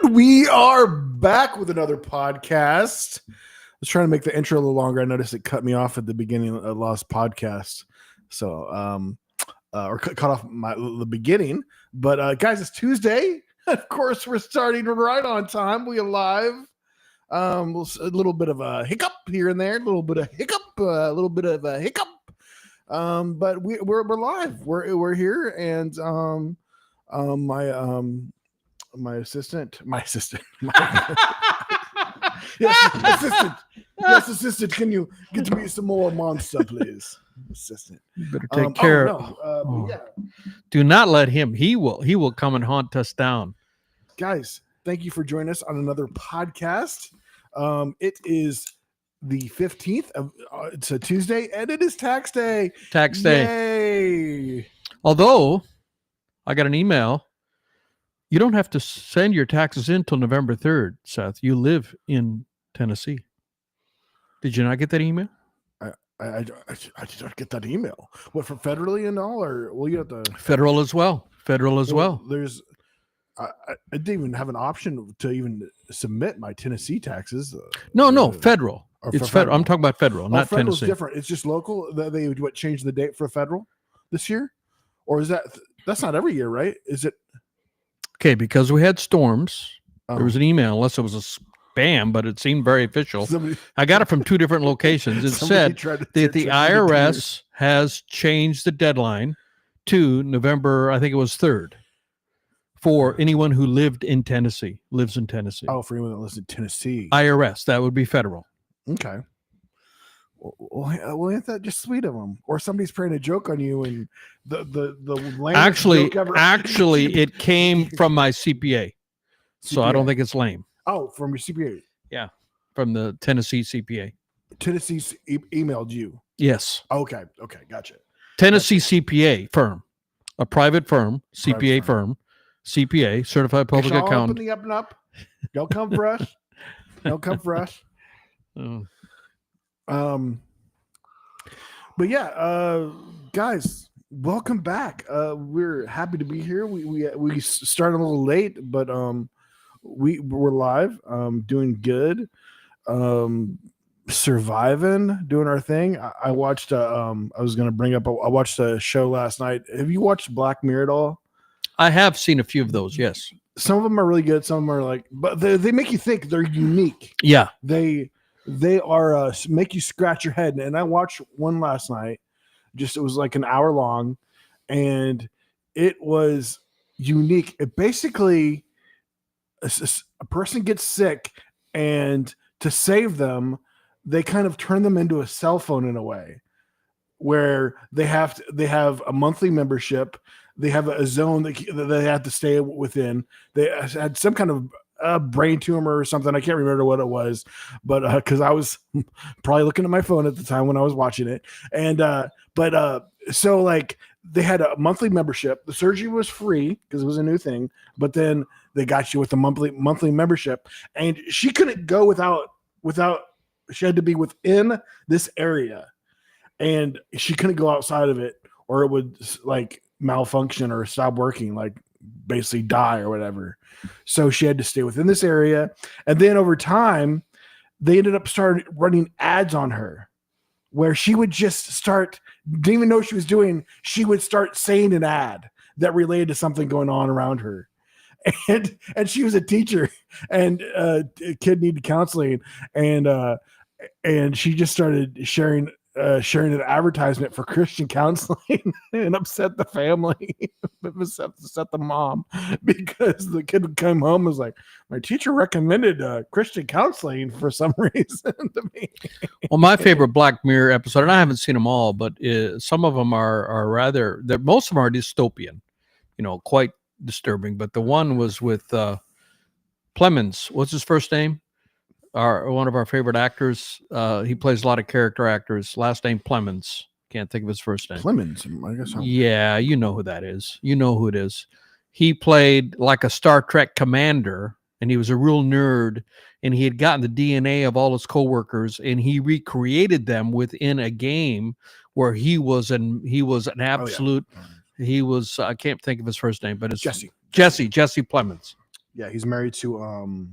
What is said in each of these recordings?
We are back with another podcast. I was trying to make the intro a little longer. I noticed it cut me off at the beginning of the last podcast. So, or cut off the beginning. But guys, it's Tuesday. Of course, we're starting right on time. We are live. A little bit of a hiccup here and there, a little bit of hiccup. But we're live. We're here, and my assistant. Yes, assistant. Can you get me some more Monster, please? Assistant. You better take care. Yeah. Do not let him. He will come and haunt us down. Guys, thank you for joining us on another podcast. It is the 15th of it's a Tuesday, and it is tax day. Tax day. Yay! Although I got an email. You don't have to send your taxes in till November 3rd, Seth. You live in Tennessee. Did you not get that email? I did not get that email. What, for federally and all, or will you have to federal as well? Well. There's I didn't even have an option to even submit my Tennessee taxes. No, federal. It's federal. I'm talking about federal, not federal's Tennessee. Different. It's just local. They changed the date for federal this year, or is that's not every year, right? Is it? Okay, because we had storms. There was an email, unless it was a spam, but it seemed very official. I got it from two different locations. It said that the IRS has changed the deadline to November, I think it was 3rd, for anyone who lives in Tennessee. Oh, for anyone that lives in Tennessee. IRS, that would be federal. Okay. Well, ain't that just sweet of them? Or somebody's playing a joke on you, and the actually, it came from my CPA, so I don't think it's lame. Oh, from your CPA? Yeah, from the Tennessee CPA. Tennessee's emailed you? Yes. Okay, gotcha. Tennessee CPA firm, a private firm, CPA firm, CPA, certified public accountant. Up in the up and up. Don't come for us. Don't come for us. But yeah, guys, welcome back. We're happy to be here. We started a little late, but we're live, doing good, surviving, doing our thing. I watched I was going to bring up, I watched a show last night. Have you watched Black Mirror at all? I have seen a few of those, yes. Some of them are really good, some of them are like, but they make you think. They're unique. Yeah. They are make you scratch your head. And I watched one last night. It was like an hour long, and it was unique. It basically, a person gets sick, and to save them, they kind of turn them into a cell phone in a way, where they have a monthly membership. They have a zone that they have to stay within. They had some kind of brain tumor or something. I can't remember what it was, but because I was probably looking at my phone at the time when I was watching it. And so like they had a monthly membership. The surgery was free because it was a new thing, but then they got you with a monthly membership, and she couldn't go without. She had to be within this area, and she couldn't go outside of it, or it would like malfunction or stop working, like basically die or whatever. So she had to stay within this area. And then over time, they ended up running ads on her, where she would just didn't even know what she was doing. She would start saying an ad that related to something going on around her. And she was a teacher, and a kid needed counseling. And she just started sharing an advertisement for Christian counseling, and upset the family, upset the mom, because the kid would come home and was like, my teacher recommended Christian counseling for some reason to me. Well, my favorite Black Mirror episode, and I haven't seen them all, but some of them are rather, most of them are dystopian, quite disturbing. But the one was with Plemons. What's his first name? One of our favorite actors. He plays a lot of character actors. Last name Plemons. Can't think of his first name. Plemons, I guess. Yeah, you know who that is. You know who it is. He played like a Star Trek commander, and he was a real nerd, and he had gotten the DNA of all his coworkers, and he recreated them within a game where he was an absolute. Oh, yeah. He was. I can't think of his first name, but it's Jesse Plemons. Yeah, he's married to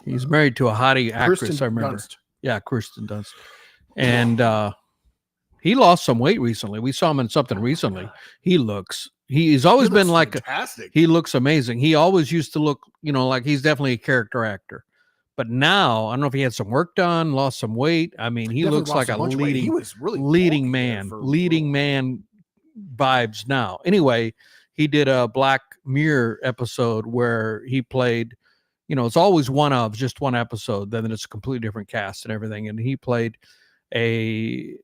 He's married to a hottie actress. Kirsten I remember. Dunst. Yeah, Kirsten Dunst. And he lost some weight recently. We saw him in something recently. He's always been like fantastic. he looks amazing. He always used to look, like he's definitely a character actor. But now, I don't know if he had some work done, lost some weight. I mean, he Definitely looks lost like a bunch of weight. He leading was really leading bulky there man, for a leading little man vibes now. Anyway, he did a Black Mirror episode where he played, it's always just one episode, then it's a completely different cast and everything. And he played a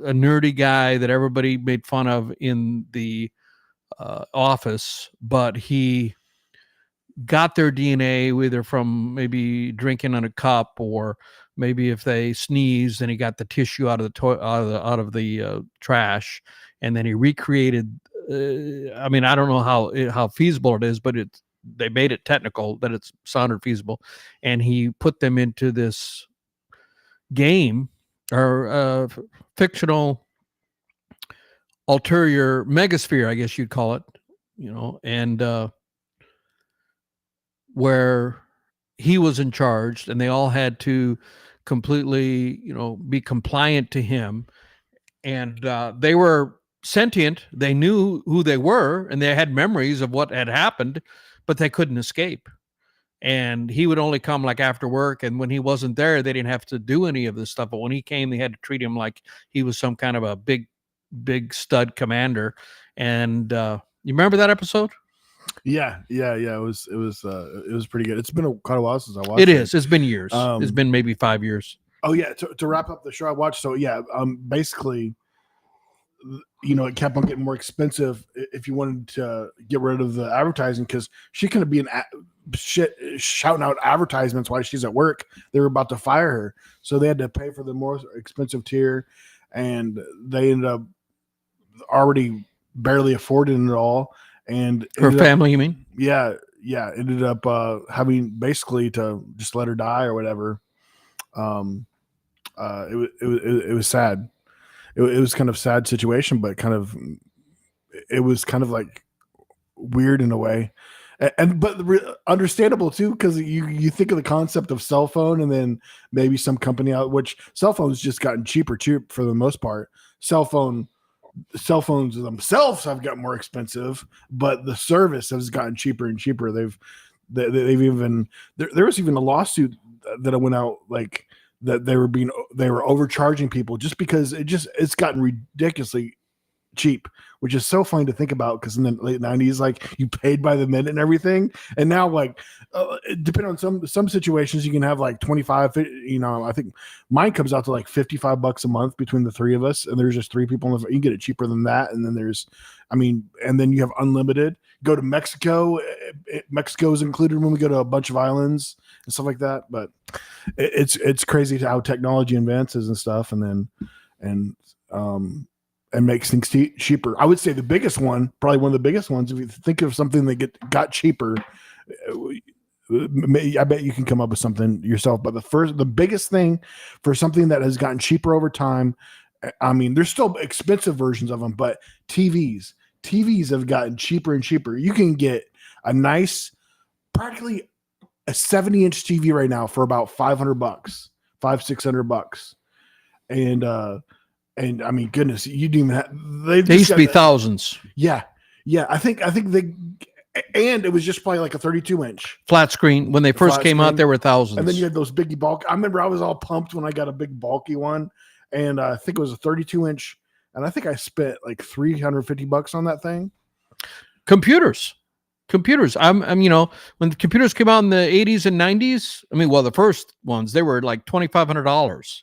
nerdy guy that everybody made fun of in the office, but he got their DNA either from maybe drinking in a cup, or maybe if they sneezed, then he got the tissue out of the trash, and then he recreated. I mean, I don't know how feasible it is, but they made it technical that it sounded feasible, and he put them into this game or fictional ulterior megasphere, I guess you'd call it, and where he was in charge, and they all had to completely, be compliant to him. And they were sentient. They knew who they were, and they had memories of what had happened, but they couldn't escape. And he would only come like after work. And when he wasn't there, they didn't have to do any of this stuff. But when he came, they had to treat him like he was some kind of a big stud commander. And you remember that episode? Yeah. It was pretty good. It's been quite a while since I watched it. It is. It's been years. It's been maybe 5 years. Oh yeah. To wrap up the show I watched. So yeah, basically, it kept on getting more expensive if you wanted to get rid of the advertising, because she couldn't be shouting out advertisements while she's at work. They were about to fire her, so they had to pay for the more expensive tier, and they ended up already barely affording it all. And her family, you mean? Yeah, ended up having basically to just let her die or whatever. It was sad. It was kind of sad situation, but it was kind of like weird in a way, but understandable too, because you think of the concept of cell phone, and then maybe some company out, which cell phones just gotten cheaper too for the most part. Cell phones themselves have gotten more expensive, but the service has gotten cheaper and cheaper. They've even there was even a lawsuit that went out like that they were overcharging people just because it's gotten ridiculously cheap, which is so funny to think about, because in the late 90s, like, you paid by the minute and everything, and now like depending on some situations you can have like 25, I think mine comes out to like $55 a month between the three of us, and there's just three people you can get it cheaper than that. And then and then you have unlimited. Go to Mexico, Mexico's included when we go to a bunch of islands and stuff like that. But it's crazy how technology advances and stuff, and makes things cheaper. I would say the biggest one, probably one of the biggest ones, if you think of something that got cheaper, I bet you can come up with something yourself. But the biggest thing for something that has gotten cheaper over time, I mean, there's still expensive versions of them, but TVs have gotten cheaper and cheaper. You can get a nice, practically a 70-inch TV right now for about $500, $600. And I mean, goodness, you didn't even have. They used to be thousands. Yeah. I think they, and it was just probably like a 32-inch flat screen. When they first came out, there were thousands. And then you had those biggie bulk. I remember I was all pumped when I got a big bulky one, and I think it was a 32-inch, and I think I spent like $350 on that thing. Computers. I'm when the computers came out in the 80s and 90s. I mean, well, the first ones, they were like $2,500.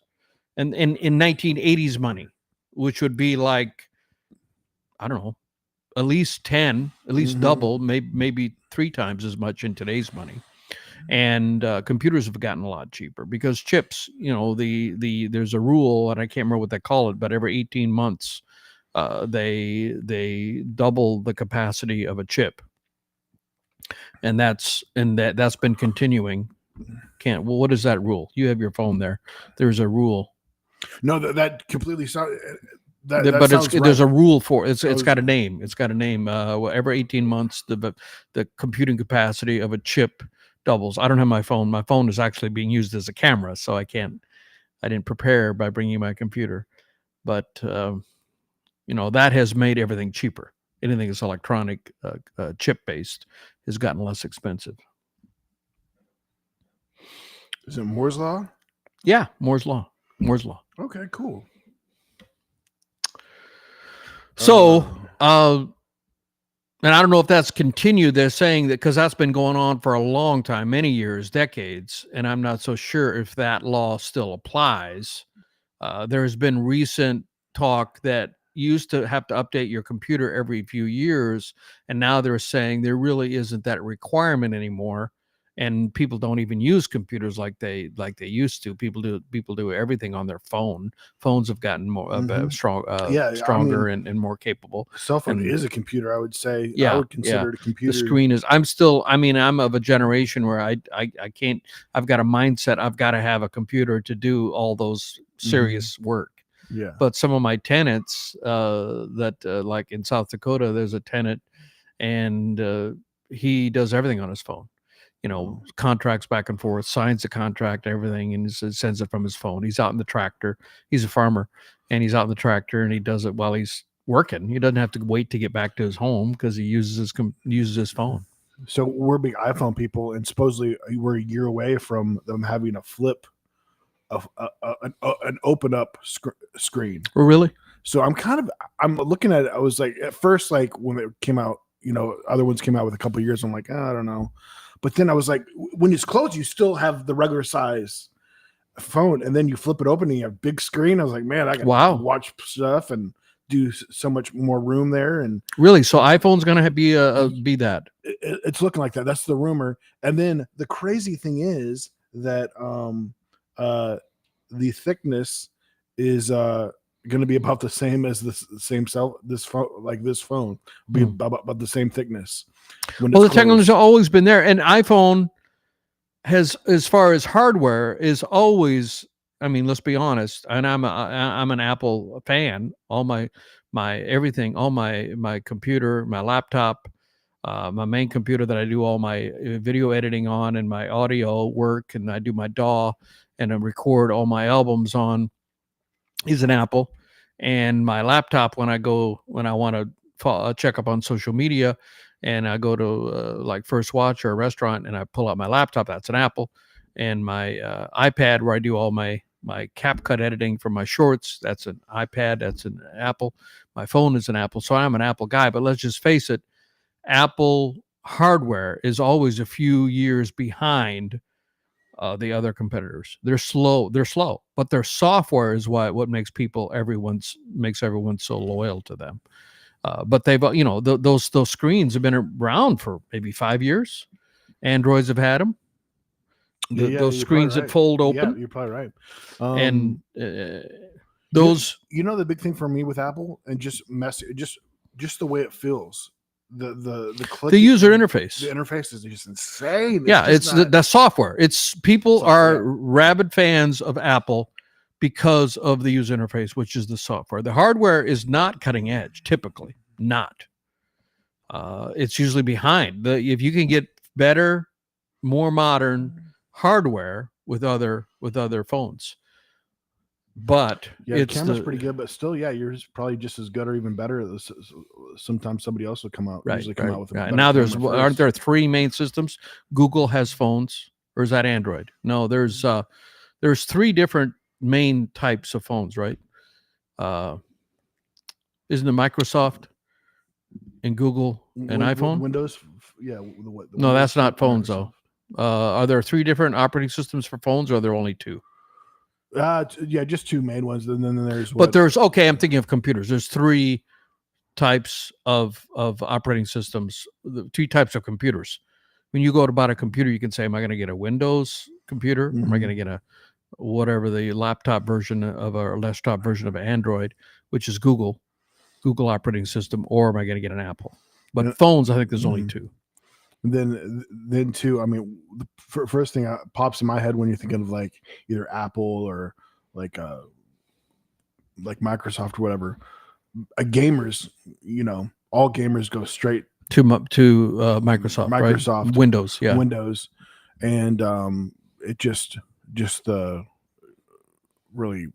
And in 1980s money, which would be like, I don't know, at least 10, at least double, maybe 3 times as much in today's money. And computers have gotten a lot cheaper because chips, there's a rule, and I can't remember what they call it, but every 18 months, they double the capacity of a chip. And that's been continuing. What is that rule? You have your phone there. There's a rule. No, that completely sounds. That but sounds there's a right. rule for it. It's was- got a name. It's got a name. Every 18 months, the computing capacity of a chip doubles. I don't have my phone. My phone is actually being used as a camera, so I didn't prepare by bringing my computer. But that has made everything cheaper. Anything that's electronic, chip based, has gotten less expensive. Is it Moore's law? Yeah, Moore's law. Moore's law. Okay, cool. So, and I don't know if that's continued. They're saying that because that's been going on for a long time, many years, decades, and I'm not so sure if that law still applies. There has been recent talk that you used to have to update your computer every few years, and now they're saying there really isn't that requirement anymore, and people don't even use computers like they used to. People do everything on their phone. Phones have gotten more stronger and more capable. Cell phone And is a computer, I would say. Yeah, I would consider it a computer. The screen is. I'm of a generation where I can't. I've got a mindset. I've got to have a computer to do all those serious work. Yeah. But some of my tenants, like in South Dakota, there's a tenant, and he does everything on his phone. Contracts back and forth, signs the contract, everything, and sends it from his phone. He's out in the tractor. He's a farmer, and he's out in the tractor, and he does it while he's working. He doesn't have to wait to get back to his home because he uses his phone. So we're big iPhone people, and supposedly we're a year away from them having a flip of an open up screen. Oh, really? So I'm looking at it. I was like, at first, like when it came out, other ones came out with a couple of years. I'm like, I don't know. But then I was like, when it's closed, you still have the regular size phone, and then you flip it open and you have big screen. I was like, man, I can watch stuff and do so much more room there. And really, so iPhone's gonna be that. It's looking like that. That's the rumor. And then the crazy thing is that the thickness is going to be about the same as this phone be about the same thickness. Well, the technology has always been there, and iPhone has, as far as hardware, is always. I mean, let's be honest. And I'm an Apple fan. All my everything, all my computer, my laptop, my main computer that I do all my video editing on, and my audio work, and I do my DAW, and I record all my albums on, is an Apple. And my laptop, when I want to check up on social media, and I go to like First Watch or a restaurant, and I pull out my laptop, that's an Apple. And my iPad, where I do all my CapCut editing for my shorts, that's an iPad, that's an Apple. My phone is an Apple. So I'm an Apple guy. But let's just face it, Apple hardware is always a few years behind the other competitors. They're slow, but their software is what makes everyone so loyal to them. But they've, those screens have been around for maybe 5 years. Androids have had them. Those screens that fold open. Yeah, you're probably right. And those, the big thing for me with Apple, and just the way it feels. The user interface. The interface is just insane. It's the software. People are rabid fans of Apple because of the user interface, which is the software. The hardware is not cutting edge, typically not. It's usually behind. If you can get better, more modern hardware with other phones. But the camera's pretty good, but still, yours is probably just as good or even better. Sometimes somebody else will come out. Usually come out with. And now aren't there 3 main systems? Google has phones, or is that Android? No, there's 3 different main types of phones, right? Isn't it Microsoft and Google and iPhone? Windows, no, that's not phones though. Are there 3 different operating systems for phones, or are there only 2? Just 2 main ones, and then there's. But I'm thinking of computers. There's 3 types of operating systems. 3 types of computers. When you go to buy a computer, you can say, "Am I going to get a Windows computer? Mm-hmm. Am I going to get a whatever the laptop version of a desktop version of Android, which is Google operating system, or am I going to get an Apple?" But phones, I think there's only 2. Then too, I mean, the first thing that pops in my head when you're thinking of like either Apple or like like Microsoft or whatever, gamers, all gamers go straight to Microsoft, right? Windows, yeah. Windows, and it just the really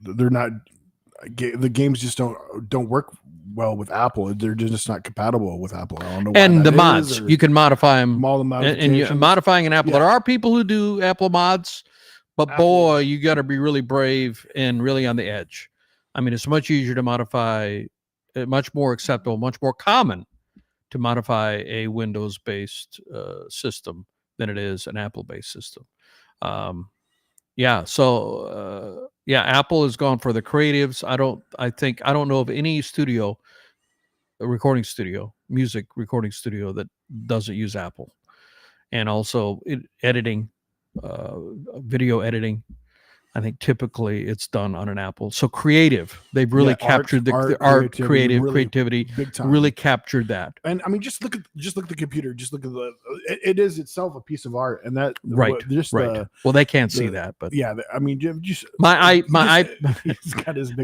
they're not the games just don't work well with Apple. They're just not compatible with Apple. I don't know why. And the mods, you can modify them. All the modifications. And modifying an Apple. Yeah. There are people who do Apple mods, but boy, you got to be really brave and really on the edge. I mean, it's much easier to modify, much more acceptable, much more common to modify a Windows-based system than it is an Apple-based system. Apple has gone for the creatives. I don't know of any music recording studio that doesn't use Apple. And also editing, video editing, I think typically it's done on an Apple. So creative, they've really captured the art, creativity, big time. Really captured that. And I mean, just look at the computer. Just look at it is itself a piece of art, and that right. Well, they can't see that, but yeah, I mean, just my iMac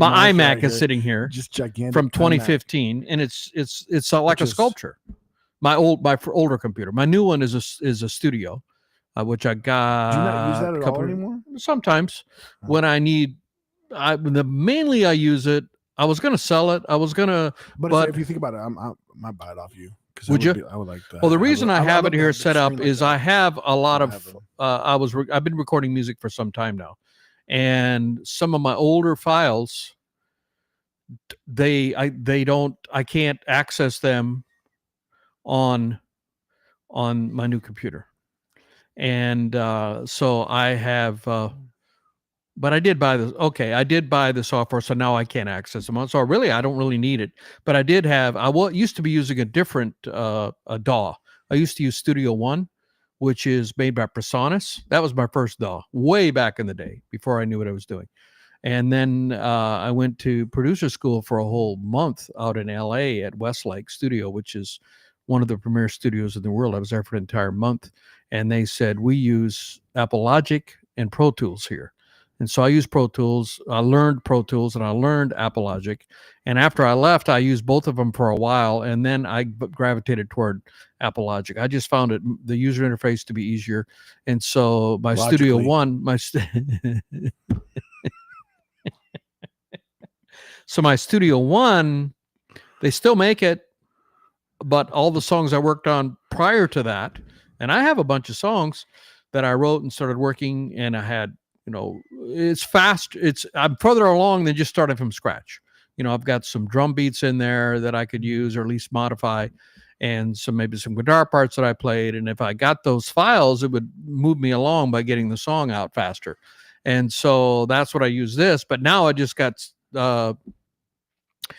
right is sitting here, just gigantic from 2015, iMac. And it's like a sculpture. My older computer. My new one is a studio. Which I got. Do you not use that at all anymore? Sometimes when I need, mainly I use it. I was going to sell it. But if you think about it, I might buy it off you. Would you? I would like that. Well, the reason I have it here set up is I have a lot of. I've been recording music for some time now, and some of my older files, I can't access them on my new computer. And so I have, but I did buy this. Okay, I did buy the software, so now I can't access them. So really, I don't really need it. But I did have. Used to be using a different a DAW. I used to use Studio One, which is made by Presonus. That was my first DAW, way back in the day, before I knew what I was doing. And then I went to producer school for a whole month out in LA at Westlake Studio, which is one of the premier studios in the world. I was there for an entire month. And they said, we use Apple Logic and Pro Tools here. And so I used Pro Tools. I learned Pro Tools and I learned Apple Logic. And after I left, I used both of them for a while. And then I gravitated toward Apple Logic. I just found the user interface to be easier. And so my Studio One, so my Studio One, they still make it, but all the songs I worked on prior to that, and I have a bunch of songs that I wrote and started working, and I had, it's fast. I'm further along than just starting from scratch. I've got some drum beats in there that I could use or at least modify, and maybe some guitar parts that I played. And if I got those files, it would move me along by getting the song out faster. And so that's what I use this. But now I just got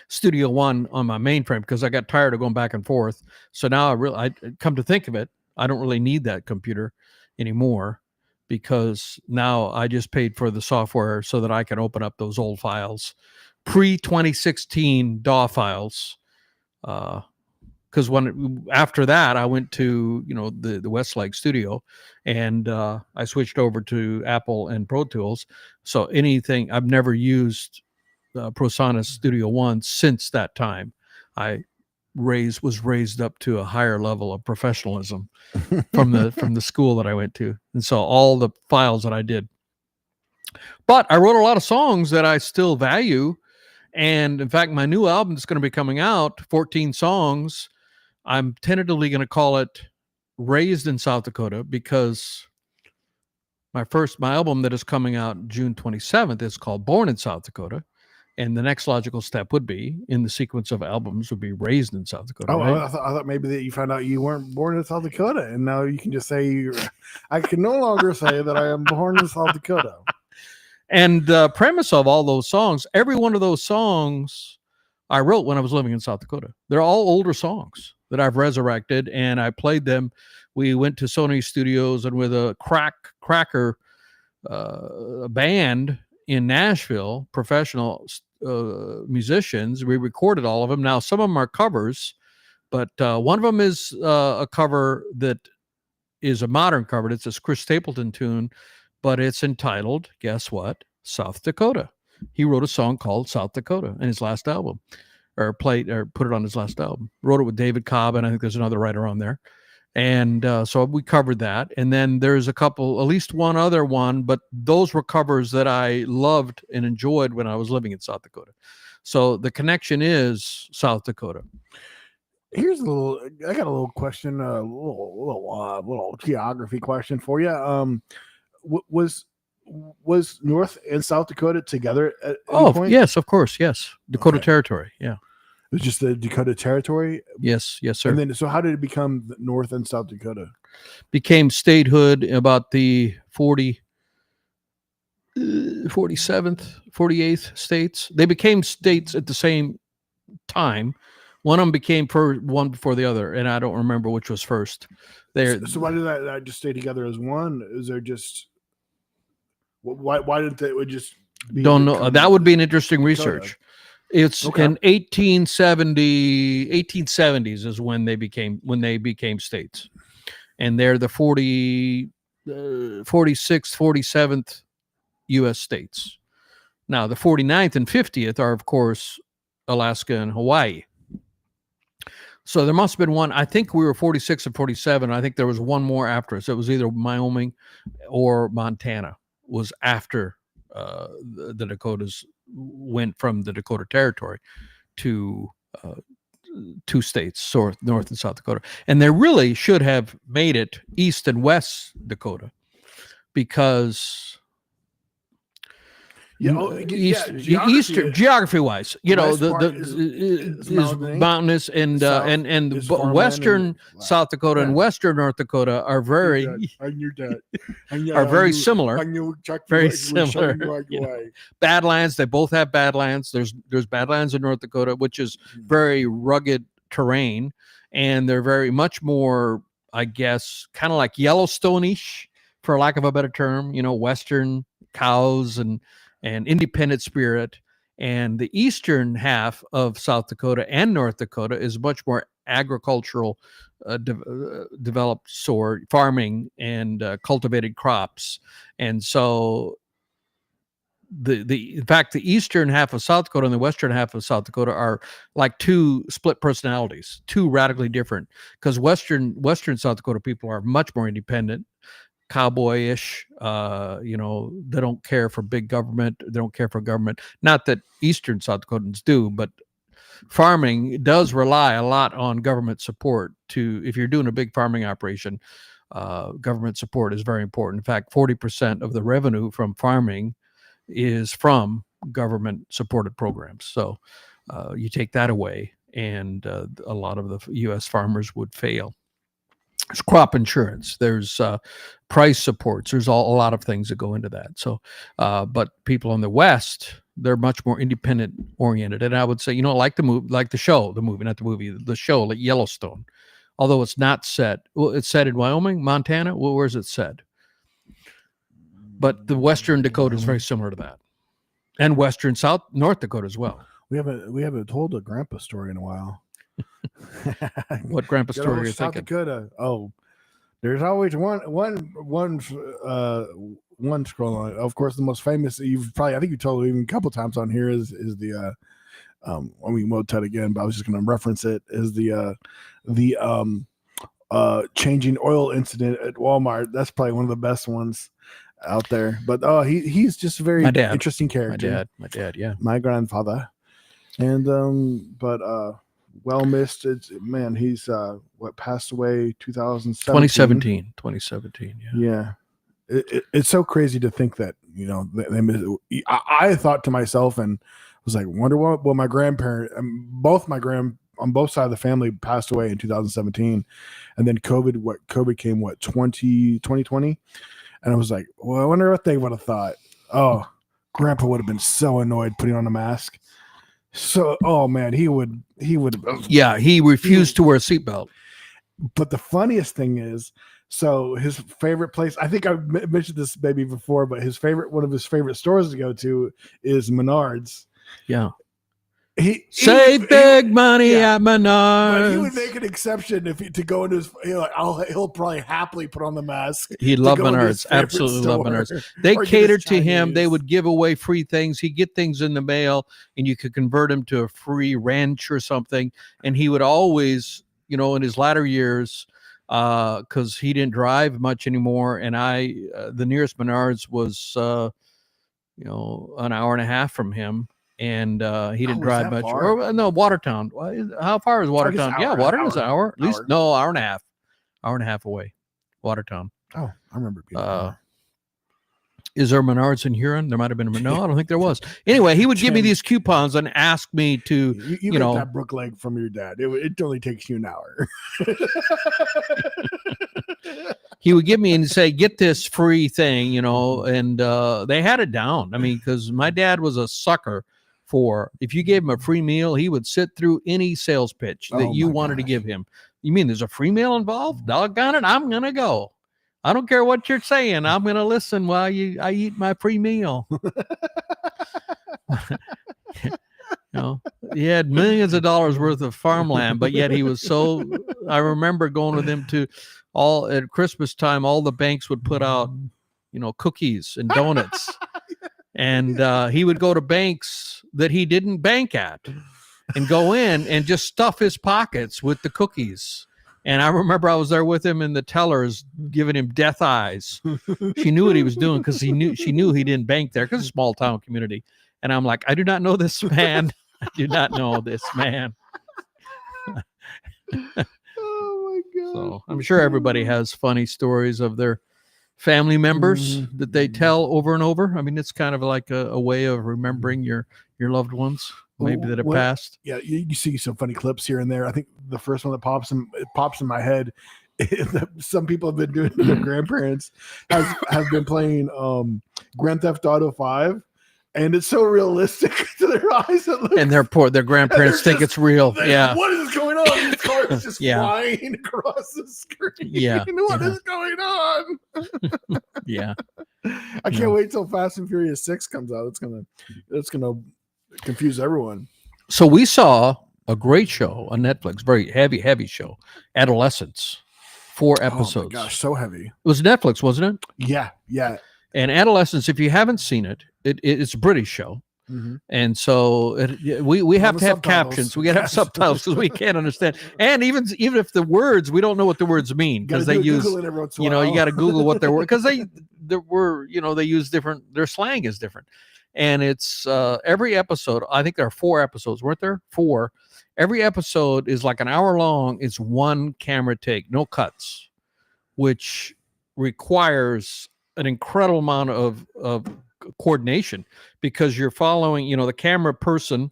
Studio One on my mainframe because I got tired of going back and forth. So now I come to think of it, I don't really need that computer anymore because now I just paid for the software so that I can open up those old files, pre-2016 DAW files. Because after that, I went to the Westlake studio, and I switched over to Apple and Pro Tools. So I've never used ProSonus Studio One since that time. I was raised up to a higher level of professionalism from the school that I went to, and so all the files that I did. But I wrote a lot of songs that I still value, and in fact, my new album is going to be coming out, 14 songs. I'm tentatively going to call it "Raised in South Dakota" because my album that is coming out June 27th is called "Born in South Dakota." And the next logical step would be, in the sequence of albums, would be "Raised in South Dakota." Oh, right? I thought maybe that you found out you weren't born in South Dakota, and now you can just say I can no longer say that I am born in South Dakota. And the premise of all those songs, every one of those songs, I wrote when I was living in South Dakota. They're all older songs that I've resurrected, and I played them. We went to Sony Studios, and with a cracker band in Nashville, professional musicians, we recorded all of them. Now, some of them are covers, but one of them is a cover that is a modern cover. It's a Chris Stapleton tune, but it's entitled, guess what? South Dakota. he wrote a song called South Dakota in his last album, or put it on his last album. Wrote it with David Cobb, and I think there's another writer on there. And so we covered that. And then there's at least one other one, but those were covers that I loved and enjoyed when I was living in South Dakota. So the connection is South Dakota. I got a little question, a little geography question for you. Was North and South Dakota together at any point? Yes, of course. Yes. Dakota Territory. Yeah. It was just the Dakota Territory? Yes, sir. And then, so how did it become North and South Dakota? Became statehood about the 47th, 48th states. They became states at the same time. One of them became one before the other, and I don't remember which was first. So why did that just stay together as one? Is there just why didn't they would just don't know? That would be an interesting research. It's in 1870s is when they became states, and they're the 46th, 47th U.S. states. Now the 49th and 50th are, of course, Alaska and Hawaii. So there must have been one. I think we were 46 and 47. I think there was one more after us. It was either Wyoming or Montana was after the Dakotas went from the Dakota Territory to two states, North and South Dakota. And they really should have made it East and West Dakota, because geography wise, the mountainous and western South Dakota and western North Dakota are very similar. Very similar. Badlands, they both have badlands. There's badlands in North Dakota, which is very rugged terrain, and they're very much more, I guess, kind of like Yellowstone-ish, for lack of a better term. Western cows and independent spirit. And the eastern half of South Dakota and North Dakota is much more agricultural, developed farming and cultivated crops. And so in fact, the eastern half of South Dakota and the western half of South Dakota are like two split personalities, two radically different, because western South Dakota people are much more independent, cowboyish. They don't care for big government. They don't care for government. Not that eastern South Dakotans do, but farming does rely a lot on government support. If you're doing a big farming operation, government support is very important. In fact, 40% of the revenue from farming is from government supported programs. So you take that away, and a lot of the U.S. farmers would fail. There's crop insurance. There's price supports. There's a lot of things that go into that. So, but people in the West, they're much more independent oriented. And I would say, like the show, like Yellowstone, although it's not set. Well, it's set in Wyoming, Montana. Well, where's it set? But the Western Dakota is very similar to that, and Western North Dakota as well. We haven't told a grandpa story in a while. What grandpa story are you South thinking? Dakota. Oh, there's always one scroll on it. Of course, the most famous, I think you told me even a couple times on here, is the we'll tell it again, but I was just going to reference it, is the changing oil incident at Walmart. That's probably one of the best ones out there. But he's just a very interesting character. My dad, yeah. My grandfather. And well missed. He's passed away 2017. 2017. Yeah. It's so crazy to think that, I thought to myself and was like, wonder what my grandparent, on both sides of the family passed away in 2017. And then COVID came 2020. And I was like, well, I wonder what they would have thought. Oh, grandpa would have been so annoyed putting on a mask. So, oh man, he would. Yeah, he refused to wear a seatbelt. But the funniest thing is, so his favorite place, I think I mentioned this maybe before, but one of his favorite stores to go to is Menards. Yeah. Save big money at but he Menards. would make an exception to go into his. He'll probably happily put on the mask. He'd love Menards. Absolutely love Menards. They catered to him. They would give away free things. He'd get things in the mail, and you could convert him to a free ranch or something. And he would always, in his latter years, because he didn't drive much anymore, and the nearest Menards was, an hour and a half from him. And he didn't drive much. Or, no, Watertown. How far is Watertown? Watertown is an hour. At least, no, hour and a half. Hour and a half away. Watertown. Oh, I remember being is there Menards in Huron? There might have been a no, I don't think there was. Anyway, he would give me these coupons and ask me to, you get that brook leg from your dad. It only takes you an hour. He would give me and say, get this free thing, and they had it down. I mean, because my dad was a sucker for, if you gave him a free meal, he would sit through any sales pitch that you wanted to give him. You mean there's a free meal involved? Doggone it, I'm going to go. I don't care what you're saying. I'm going to listen while I eat my free meal. He had millions of dollars worth of farmland, but yet he was I remember going with him to at Christmas time, all the banks would put out, cookies and donuts. And he would go to banks that he didn't bank at and go in and just stuff his pockets with the cookies. And I remember I was there with him, and the tellers giving him death eyes. She knew what he was doing because she knew he didn't bank there because it's a small town community. And I'm like, I do not know this man. I do not know this man. Oh my God. So I'm sure everybody has funny stories of their family members that they tell over and over. I mean, it's kind of like a way of remembering your loved ones, maybe that have passed. Yeah, you see some funny clips here and there. I think the first one that pops in my head is that some people have been doing to their grandparents have been playing Grand Theft Auto 5. And it's so realistic to their eyes. And their grandparents think it's real. Yeah. What is going on? The car is just flying across the screen. Yeah. What is going on? Yeah. I can't wait till Fast and Furious 6 comes out. It's gonna confuse everyone. So we saw a great show on Netflix, very heavy show, Adolescence. 4 episodes. Oh my gosh, so heavy. It was Netflix, wasn't it? Yeah. And Adolescence, if you haven't seen it, it's a British show. Mm-hmm. And so we have to have captions. We got to have subtitles because we can't understand. And even if the words, we don't know what the words mean because they use, you got to Google what they're because they use different, their slang is different. And it's every episode, I think there are 4 episodes, weren't there? 4. Every episode is like an hour long. It's one camera take, no cuts, which requires an incredible amount of coordination because you're following, the camera person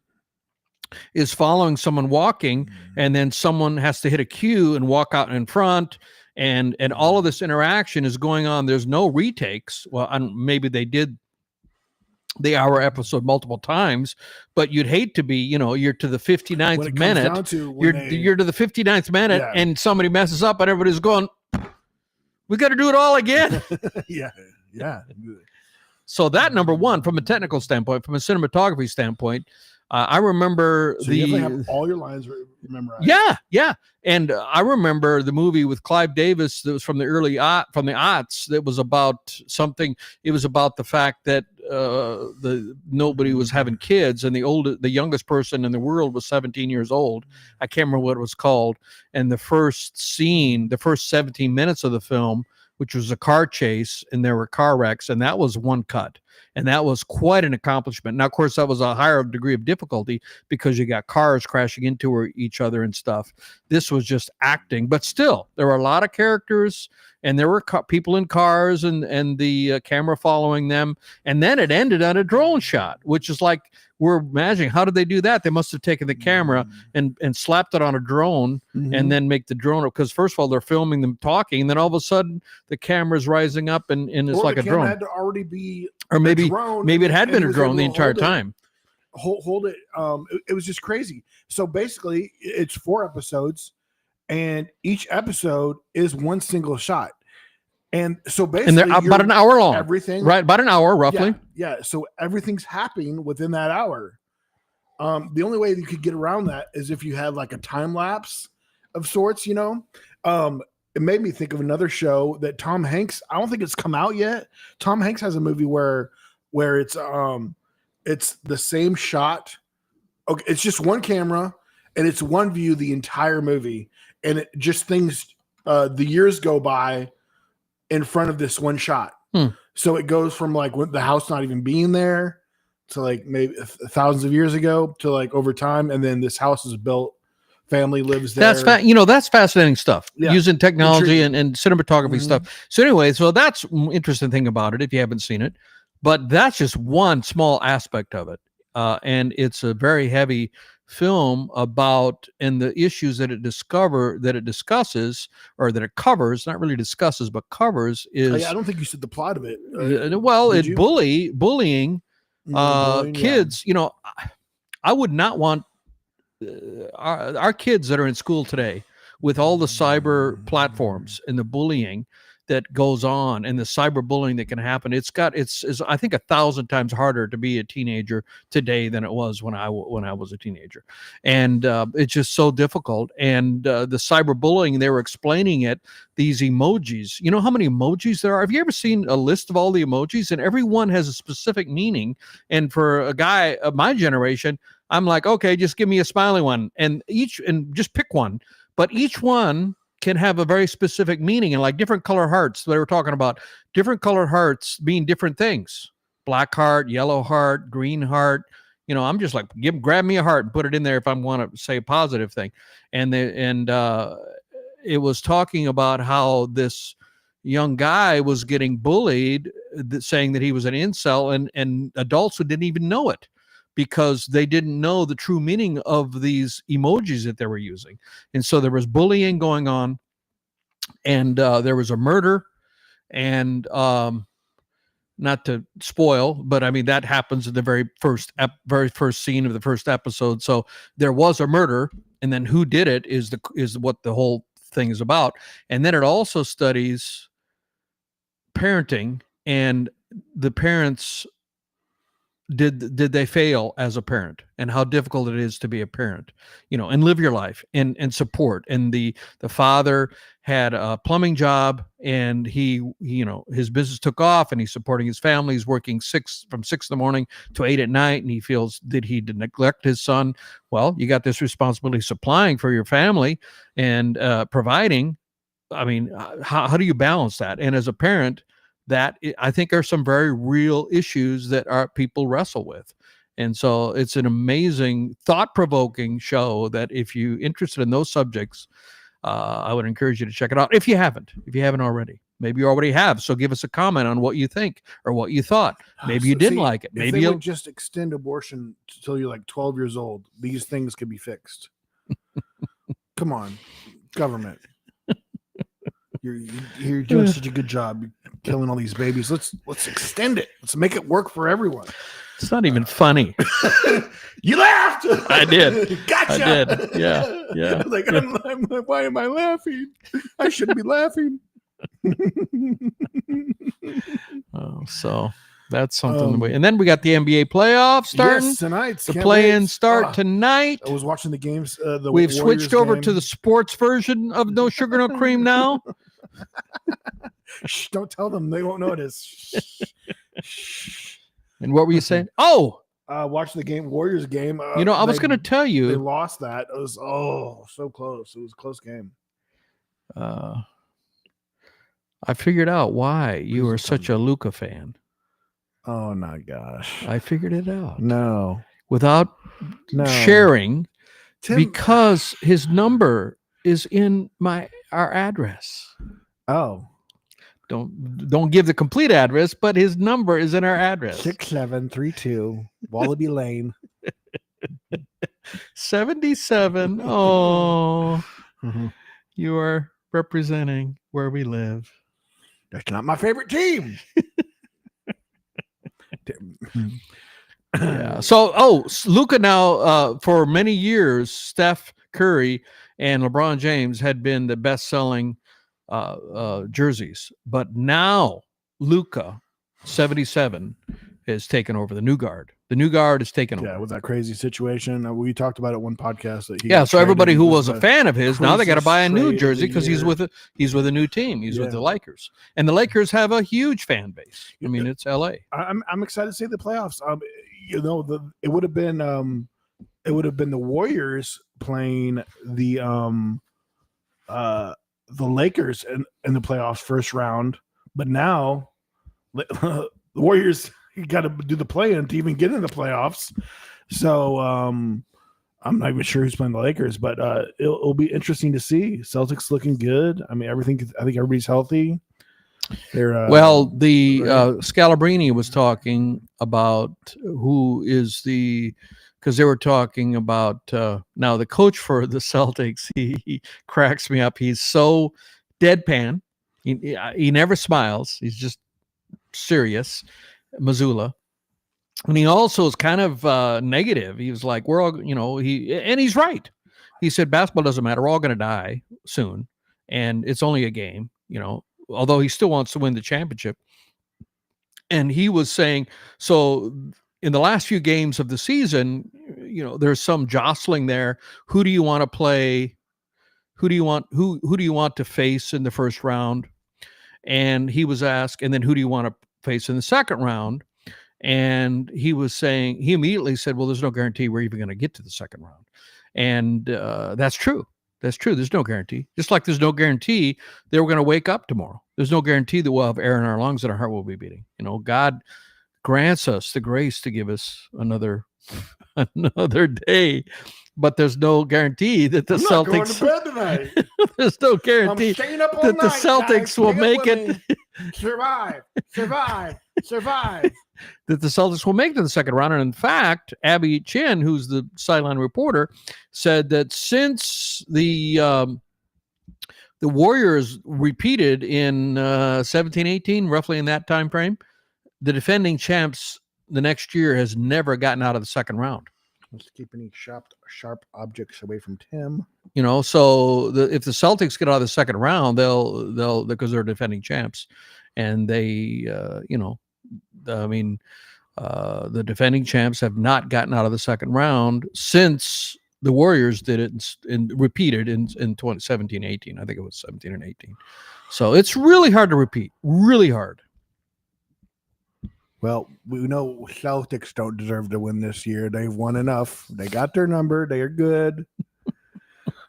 is following someone walking, and then someone has to hit a cue and walk out in front, and all of this interaction is going on. There's no retakes. Well, maybe they did the hour episode multiple times, but you'd hate to be, you're to the 59th minute. You're to the 59th minute, and somebody messes up, and everybody's going, we got to do it all again. Yeah. So that, number one, from a technical standpoint, from a cinematography standpoint, I remember so you definitely have all your lines memorized. Yeah. And I remember the movie with Clive Davis that was from the aughts that was about something. It was about the fact that nobody was having kids, and the youngest person in the world was 17 years old. I can't remember what it was called. And the first 17 minutes of the film, which was a car chase, and there were car wrecks, and that was one cut. And that was quite an accomplishment. Now, of course, that was a higher degree of difficulty because you got cars crashing into each other and stuff. This was just acting. But still, there were a lot of characters, and there were people in cars and the camera following them. And then it ended on a drone shot, which is like, we're imagining, how did they do that? They must have taken the camera and slapped it on a drone and then make the drone, because first of all, they're filming them talking, and then all of a sudden the camera's rising up and it's like a drone. Had to already be, or maybe it had been a drone the entire time. Hold it. It was just crazy. So basically, it's 4 episodes, and each episode is one single shot. And so basically, and they're about an hour long. Everything, right? About an hour, roughly. Yeah. So everything's happening within that hour. The only way you could get around that is if you had like a time lapse of sorts, you know. It made me think of another show that Tom Hanks, I don't think it's come out yet. Tom Hanks has a movie where it's the same shot. Okay, it's just one camera and it's one view the entire movie, and it just things the years go by in front of this one shot. So it goes from like the house not even being there to like maybe thousands of years ago to like over time, and then this house is built, family lives there. That's fascinating stuff. Yeah. Using technology and cinematography stuff. So anyway, so that's an interesting thing about it if you haven't seen it, but that's just one small aspect of it. And it's a very heavy film about, and the issues that it discusses, or that it covers, not really discusses, but covers, is I don't think you said the plot of it. Bullying kids. You know, I would not want our kids that are in school today, with all the cyber platforms and the bullying that goes on and the cyberbullying that can happen. It's I think 1,000 times harder to be a teenager today than it was when I was a teenager. And it's just so difficult. And the cyberbullying, they were explaining it, these emojis. You know how many emojis there are? Have you ever seen a list of all the emojis? And every one has a specific meaning. And for a guy of my generation, I'm like, okay, just give me a smiley one, and just pick one. But each one can have a very specific meaning, and like different color hearts. They were talking about different color hearts mean different things: black heart, yellow heart, green heart. You know, I'm just like, grab me a heart and put it in there if I want to say a positive thing. And it was talking about how this young guy was getting bullied, saying that he was an incel, and adults who didn't even know it, because they didn't know the true meaning of these emojis that they were using. And so there was bullying going on, and there was a murder, and not to spoil, but I mean, that happens in the very first scene of the first episode. So there was a murder, and then who did it is what the whole thing is about. And then it also studies parenting, and the parents, did they fail as a parent, and how difficult it is to be a parent, you know, and live your life and support. And the father had a plumbing job, and he you know, his business took off, and he's supporting his family. He's working from 6 in the morning to 8 at night, and he feels that he did neglect his son. Well, you got this responsibility supplying for your family and providing. I mean, how do you balance that? And as a parent, that I think are some very real issues that our people wrestle with. And so it's an amazing, thought-provoking show that if you're interested in those subjects, I would encourage you to check it out. If you haven't already. Maybe you already have. So give us a comment on what you think or what you thought. Maybe you didn't like it. Maybe you would just extend abortion until you're like 12 years old. These things could be fixed. Come on, government. You're doing such a good job. You're killing all these babies. Let's extend it. Let's make it work for everyone. It's not even funny. You laughed. I did. Gotcha. I did. Yeah. Like, I'm why am I laughing? I shouldn't be laughing. So that's something. And then we got the NBA playoffs starting. Yes, tonight. The play-in start tonight. I was watching the games. We've switched over to the sports version of No Sugar No Cream now. Shh, don't tell them. They won't notice. Shh. And what were you saying? Oh, watching the game, Warriors game. You know, I was going to tell you. They lost that. It was, so close. It was a close game. I figured out why you were such a Luka fan. Oh, my gosh. I figured it out. No. Without sharing, Tim, because his number is in our address. Oh. Don't give the complete address, but his number is in our address. 6732 Wallaby Lane. 77. Oh. Mm-hmm. You are representing where we live. That's not my favorite team. Yeah. So, Luka now, for many years, Steph Curry and LeBron James had been the best-selling jerseys, but now Luka 77 has taken over the new guard. The new guard is taken over. Yeah, with that crazy situation. We talked about it one podcast. That he Yeah, got so everybody traded. who It was a fan of his, now they got to craziest buy a new trade of jersey the because he's year. with a new team. He's with Yeah. the Lakers, and the Lakers have a huge fan base. I mean, it's LA. I'm excited to see the playoffs. It would have been the Warriors playing the Lakers in the playoffs first round, but now the Warriors got to do the play-in to even get in the playoffs. So I'm not even sure who's playing the Lakers, but it'll be interesting to see. Celtics looking good. I mean, I think everybody's healthy. They're Scalabrini was talking about who is because they were talking about now the coach for the Celtics. He cracks me up. He's so deadpan. He never smiles. He's just serious. Missoula. And he also is kind of negative. He was like, we're all, and he's right. He said, basketball doesn't matter. We're all going to die soon. And it's only a game, although he still wants to win the championship. And he was saying, so in the last few games of the season, there's some jostling there. Who do you want to play? Who do you want to face in the first round? And he was asked, and then who do you want to face in the second round? And he immediately said, well, there's no guarantee we're even going to get to the second round. And that's true. That's true. There's no guarantee. Just like there's no guarantee that we're going to wake up tomorrow. There's no guarantee that we'll have air in our lungs and our heart will be beating. God grants us the grace to give us another day. But there's no guarantee that the Celtics. Going to bed tonight. There's no guarantee that the Celtics will make it. Survive. That the Celtics will make it to the second round. And in fact, Abby Chin, who's the sideline reporter, said that since the Warriors repeated in 17-18, roughly in that time frame, the defending champs the next year has never gotten out of the second round. Let's keep any sharp objects away from Tim. So if the Celtics get out of the second round, they'll because they're defending champs, and they, the defending champs have not gotten out of the second round since the Warriors did it and repeated in 2017-18. I think it was 17 and 18. So it's really hard to repeat. Really hard. Well, we know Celtics don't deserve to win this year. They've won enough. They got their number. They are good.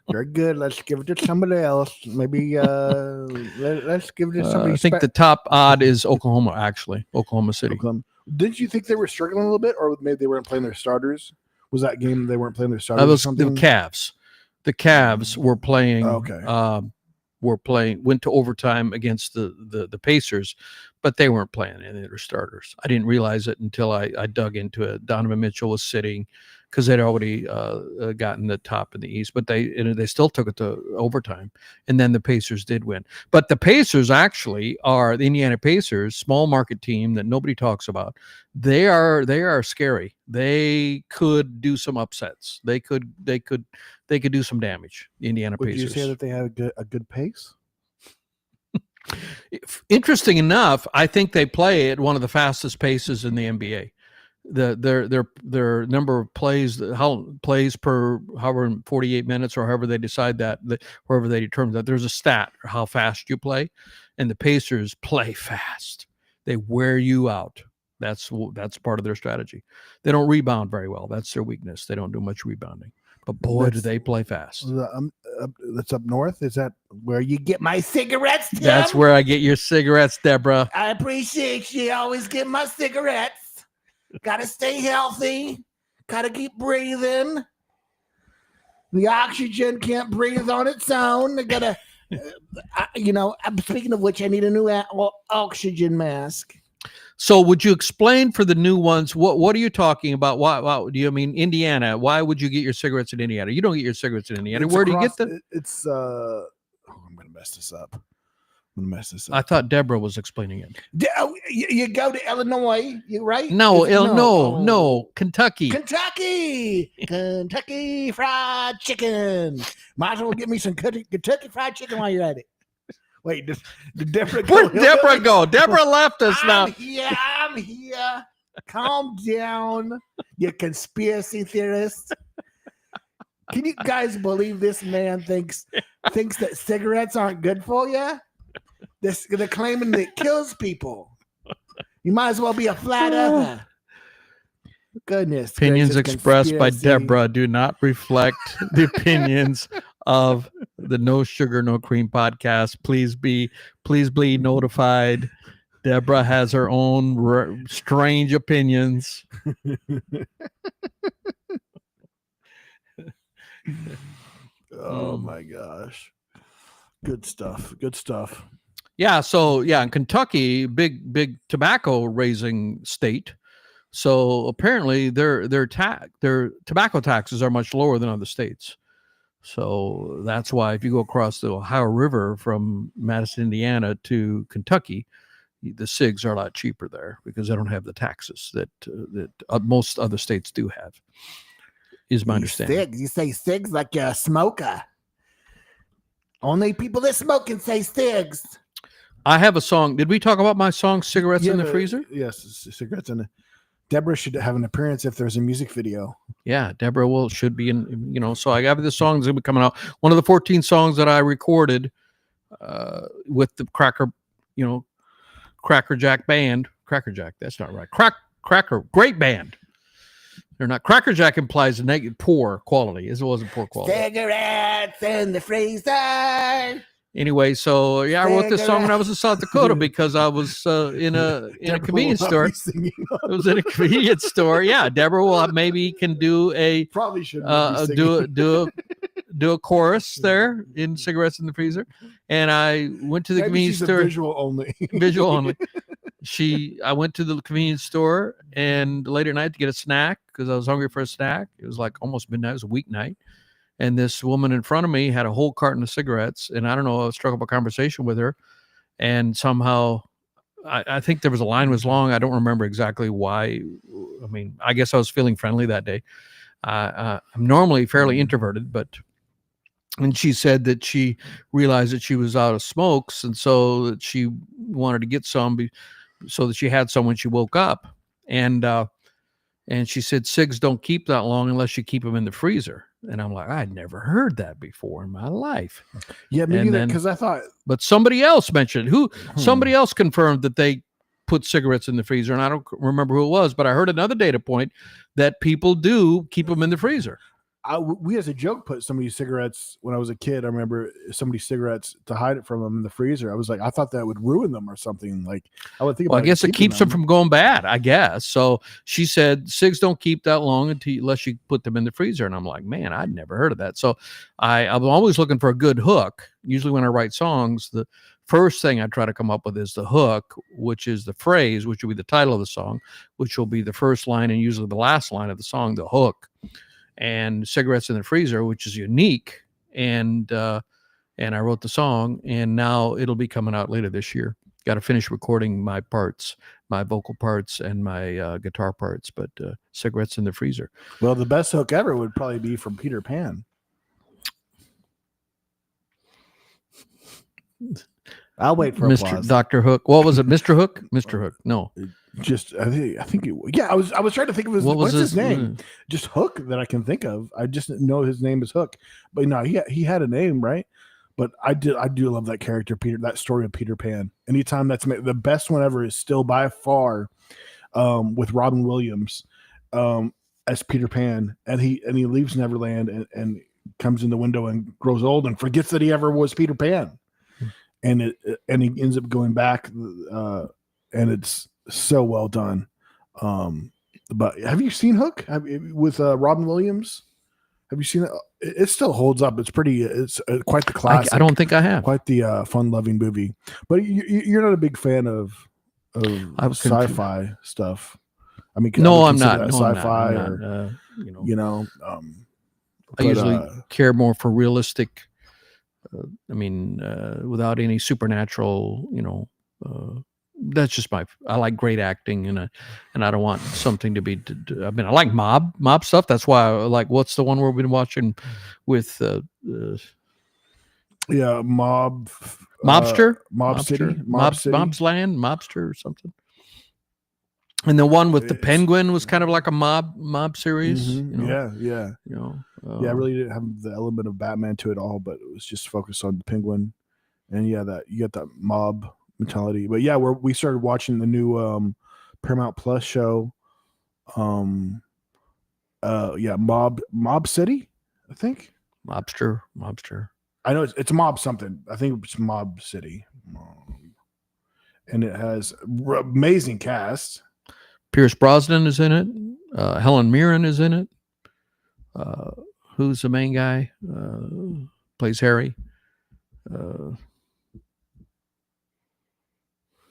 They're good. Let's give it to somebody else. Maybe let's give it to somebody. I think the top odd is Oklahoma, actually. Oklahoma City. Didn't you think they were struggling a little bit, or maybe they weren't playing their starters? Was that game they weren't playing their starters? That was the Cavs. The Cavs were playing. Okay. Went to overtime against the Pacers, but they weren't playing any of their starters. I didn't realize it until I dug into it. Donovan Mitchell was sitting because they'd already gotten the top in the East, but they still took it to overtime, and then the Pacers did win. But the Pacers actually are the Indiana Pacers, small market team that nobody talks about. They are scary. They could do some upsets. They could do some damage. The Indiana Pacers. Would you say that they have a good pace? Interesting enough, I think they play at one of the fastest paces in the NBA. Their number of plays per however 48 minutes or however they decide that, wherever they determine that, there's a stat or how fast you play, and the Pacers play fast. They wear you out. That's part of their strategy. They don't rebound very well. That's their weakness. They don't do much rebounding. But boy, do they play fast. That's up north. Is that where you get my cigarettes, Tim? That's where I get your cigarettes, Deborah. I appreciate you always get my cigarettes. Gotta stay healthy. Gotta keep breathing. The oxygen can't breathe on its own. I gotta, speaking of which, I need a new oxygen mask. So would you explain for the new ones, what are you talking about? Why do you mean Indiana? Why would you get your cigarettes in Indiana? You don't get your cigarettes in Indiana. Where do you get them? It's I'm going to mess this up. I thought Deborah was explaining it. You go to Illinois, right? No, no, Kentucky. Kentucky Fried Chicken. Might as well get me some Kentucky Fried Chicken while you're at it. Wait, did Deborah go? Where'd Deborah go? Deborah left us now. I'm here. Calm down, you conspiracy theorist. Can you guys believe this man thinks that cigarettes aren't good for you? They're claiming that it kills people. You might as well be a flat earther. Goodness. Opinions gracious, expressed by conspiracy. Deborah do not reflect the opinions of the No Sugar No Cream podcast. Please be notified. Deborah has her own strange opinions. Oh my gosh. Good stuff. Good stuff. Yeah. So yeah, in Kentucky, big tobacco raising state. So apparently their tobacco taxes are much lower than other states. So that's why if you go across the Ohio River from Madison, Indiana to Kentucky, the cigs are a lot cheaper there because they don't have the taxes that most other states do have. Is my understanding. Cigs. You say cigs like you're a smoker. Only people that smoke can say cigs. I have a song. Did we talk about my song "Cigarettes in the Freezer"? Yes, cigarettes in the. Deborah should have an appearance if there's a music video. Yeah, Deborah should be in. So I got this song that's gonna be coming out. One of the 14 songs that I recorded with the Cracker Jack band. Cracker Jack. That's not right. Cracker. Great band. They're not. Cracker Jack implies a poor quality. It wasn't poor quality. Cigarettes in the freezer. Anyway, so yeah, I wrote this song when I was in South Dakota because I was in a convenience store. It was in a convenience store. Yeah, Deborah will maybe can do a probably should do a chorus there in Cigarettes in the Freezer. And I went to the convenience store. Visual only. Visual only. I went to the convenience store and late at night to get a snack because I was hungry for a snack. It was like almost midnight. It was a weeknight. And this woman in front of me had a whole carton of cigarettes. And I don't know, I struck up a conversation with her. And somehow, I think there was a line was long. I don't remember exactly why. I mean, I guess I was feeling friendly that day. I'm normally fairly introverted, and she said that she realized that she was out of smokes. And so that she wanted to get some so that she had some when she woke up. And she said, cigs don't keep that long unless you keep them in the freezer. And I'm like, I'd never heard that before in my life. Yeah, maybe because I thought. But somebody else mentioned somebody else confirmed that they put cigarettes in the freezer. And I don't remember who it was, but I heard another data point that people do keep them in the freezer. We as a joke put somebody's cigarettes when I was a kid. I remember somebody's cigarettes to hide it from them in the freezer. I was like, I thought that would ruin them or something. Like I would think. Well, I guess it keeps them from going bad. I guess so. She said cigs don't keep that long unless you put them in the freezer. And I'm like, man, I'd never heard of that. So I'm always looking for a good hook. Usually when I write songs, the first thing I try to come up with is the hook, which is the phrase, which will be the title of the song, which will be the first line and usually the last line of the song, the hook. And Cigarettes in the Freezer, which is unique. And I wrote the song, and now it'll be coming out later this year. Got to finish recording my parts, my vocal parts and my guitar parts, but Cigarettes in the Freezer. Well, the best hook ever would probably be from Peter Pan. I'll wait for Mr. applause. Dr. Hook. What was it? Mr. Hook? Mr. Hook. No. I think I was trying to think of what's his name? Just Hook that I can think of. I just know his name is Hook. But no, he had a name, right? But I do love that character, Peter, that story of Peter Pan. Anytime that's made, the best one ever is still by far with Robin Williams as Peter Pan, and he leaves Neverland and comes in the window and grows old and forgets that he ever was Peter Pan. And he ends up going back, and it's so well done. But have you seen Hook with Robin Williams? Have you seen it? It still holds up. It's quite the classic. I don't think I have. Quite the fun-loving movie. But you're not a big fan of sci-fi stuff. I mean, no, I'm not. Sci-fi, I usually care more for realistic. Without any supernatural, that's just I like great acting, and I don't want something to be. I like mob stuff. That's why I like. What's the one we've been watching with? Mobster, Mob City, Mob's Land, Mobster or something. And the one with the It's- penguin was kind of like a mob series. Mhm, You know, yeah. you know, Yeah, it really didn't have the element of Batman to it all, but it was just focused on the penguin. And yeah, that you get that mob mentality. But yeah, we started watching the new Paramount Plus show. Yeah, Mob City, I think. mobster. I know it's Mob something. I think it's Mob City. And it has amazing cast. Pierce Brosnan is in it. Helen Mirren is in it. Who's the main guy? Plays Harry.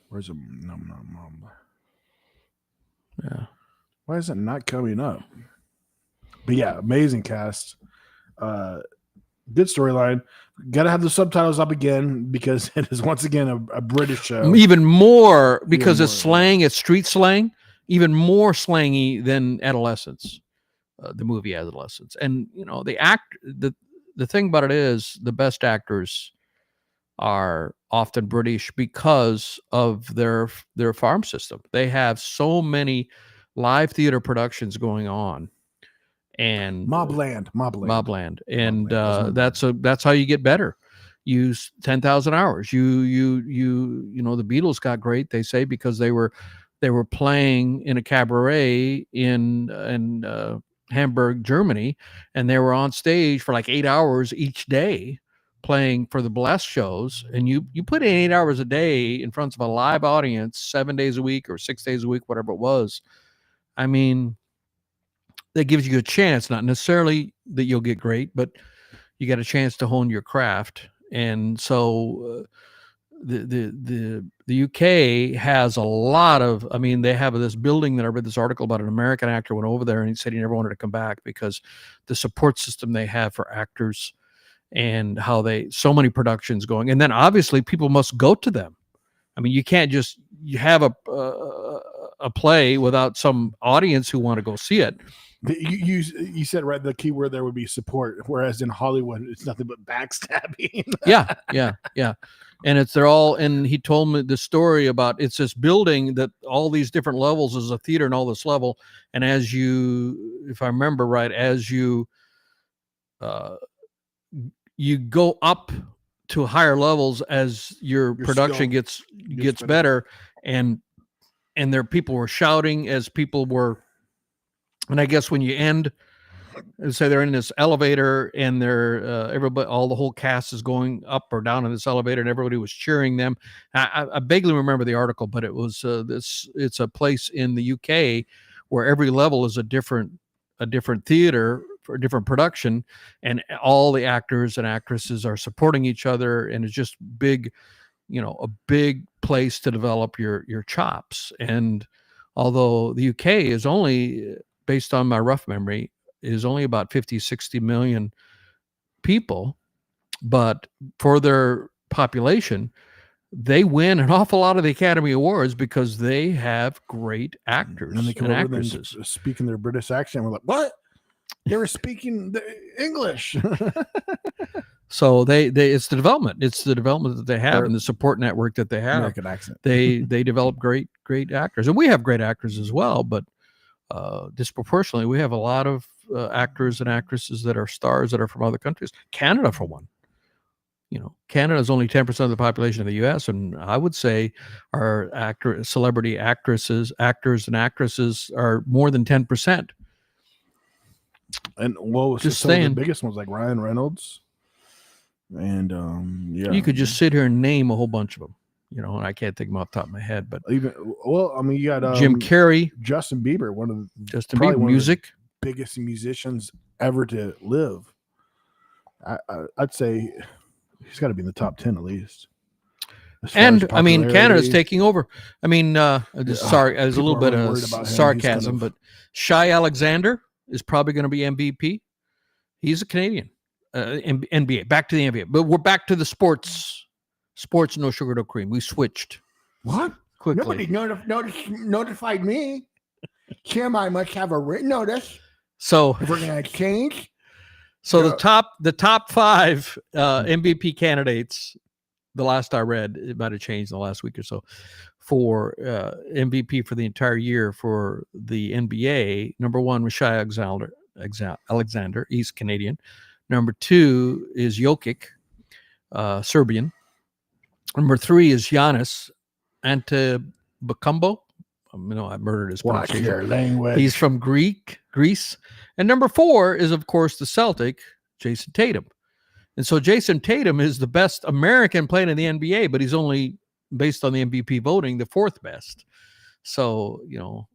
Where's it? Mob. Yeah. Why is it not coming up? But yeah, amazing cast. Good storyline. Got to have the subtitles up again because it is once again a British show. Even more because Even it's more, slang, it's street slang, even more slangy than Adolescence, the movie Adolescence. And you know, the thing about it is the best actors are often British because of their farm system. They have so many live theater productions going on. And Mobland. And Mobland. that's how you get better. Use 10,000 hours. You know, the Beatles got great, they say, because they were playing in a cabaret in Hamburg, Germany, and they were on stage for like 8 hours each day playing for the blessed shows. And you put in 8 hours a day in front of a live audience 7 days a week or 6 days a week, whatever it was. I mean, that gives you a chance, not necessarily that you'll get great, but you got a chance to hone your craft. And so the UK has a lot of, I mean, they have this building that I read this article about. An American actor went over there and he said he never wanted to come back because the support system they have for actors and how so many productions going. And then obviously people must go to them. I mean, you can't just, you have a play without some audience who want to go see it. You said right, the key word there would be support, whereas in Hollywood it's nothing but backstabbing. yeah. And they're all, and he told me the story about, it's this building that all these different levels is a theater and all this level. And as you, if I remember right, as you go up to higher levels as your production gets better, and people were shouting as people were. And I guess when you end, say they're in this elevator and everybody, all the whole cast is going up or down in this elevator, and everybody was cheering them. I vaguely remember the article, but it was it's a place in the UK where every level is a different theater for a different production, and all the actors and actresses are supporting each other, and it's just big, you know, a big place to develop your chops. And although the UK is only, based on my rough memory, is only about 50-60 million people, but for their population, they win an awful lot of the Academy Awards because they have great actors and they come and over actresses. and speaking their British accent. We're like, what? They were speaking the English. So it's the development. It's the development that they have and the support network that they have. American accent. They develop great actors, and we have great actors as well. But disproportionately, we have a lot of actors and actresses that are stars that are from other countries. Canada, for one. You know, Canada is only 10% of the population of the U.S., and I would say our celebrity actors and actresses are more than 10%. And just some of saying, the biggest ones like Ryan Reynolds, and yeah, you could just sit here and name a whole bunch of them. You know, and I can't think of them off the top of my head, but even, well, I mean, you got Jim Carrey, Justin Bieber, one of music, the biggest musicians ever to live. I'd say he's got to be in the top 10 at least. And I mean, Canada's taking over. I mean, sorry, there's a little bit of sarcasm, but Shai Alexander is probably going to be MVP. He's a Canadian. NBA, back to the NBA, but we're back to the sports. Sports, no sugar, no cream. We switched. What? Quickly. Nobody notified me. Kim, I must have a written notice. So if we're gonna change. So the top 5 MVP candidates, the last I read, it might have changed in the last week or so, for MVP for the entire year for the NBA. Number one was Shai Alexander, he's Canadian. Number two is Jokic, Serbian. Number three is Giannis Antetokounmpo. I murdered his Watch pronunciation. your language. He's from Greece. And number four is, of course, the Celtic, Jason Tatum. And so Jason Tatum is the best American playing in the NBA, but he's only, based on the MVP voting, the fourth best. So,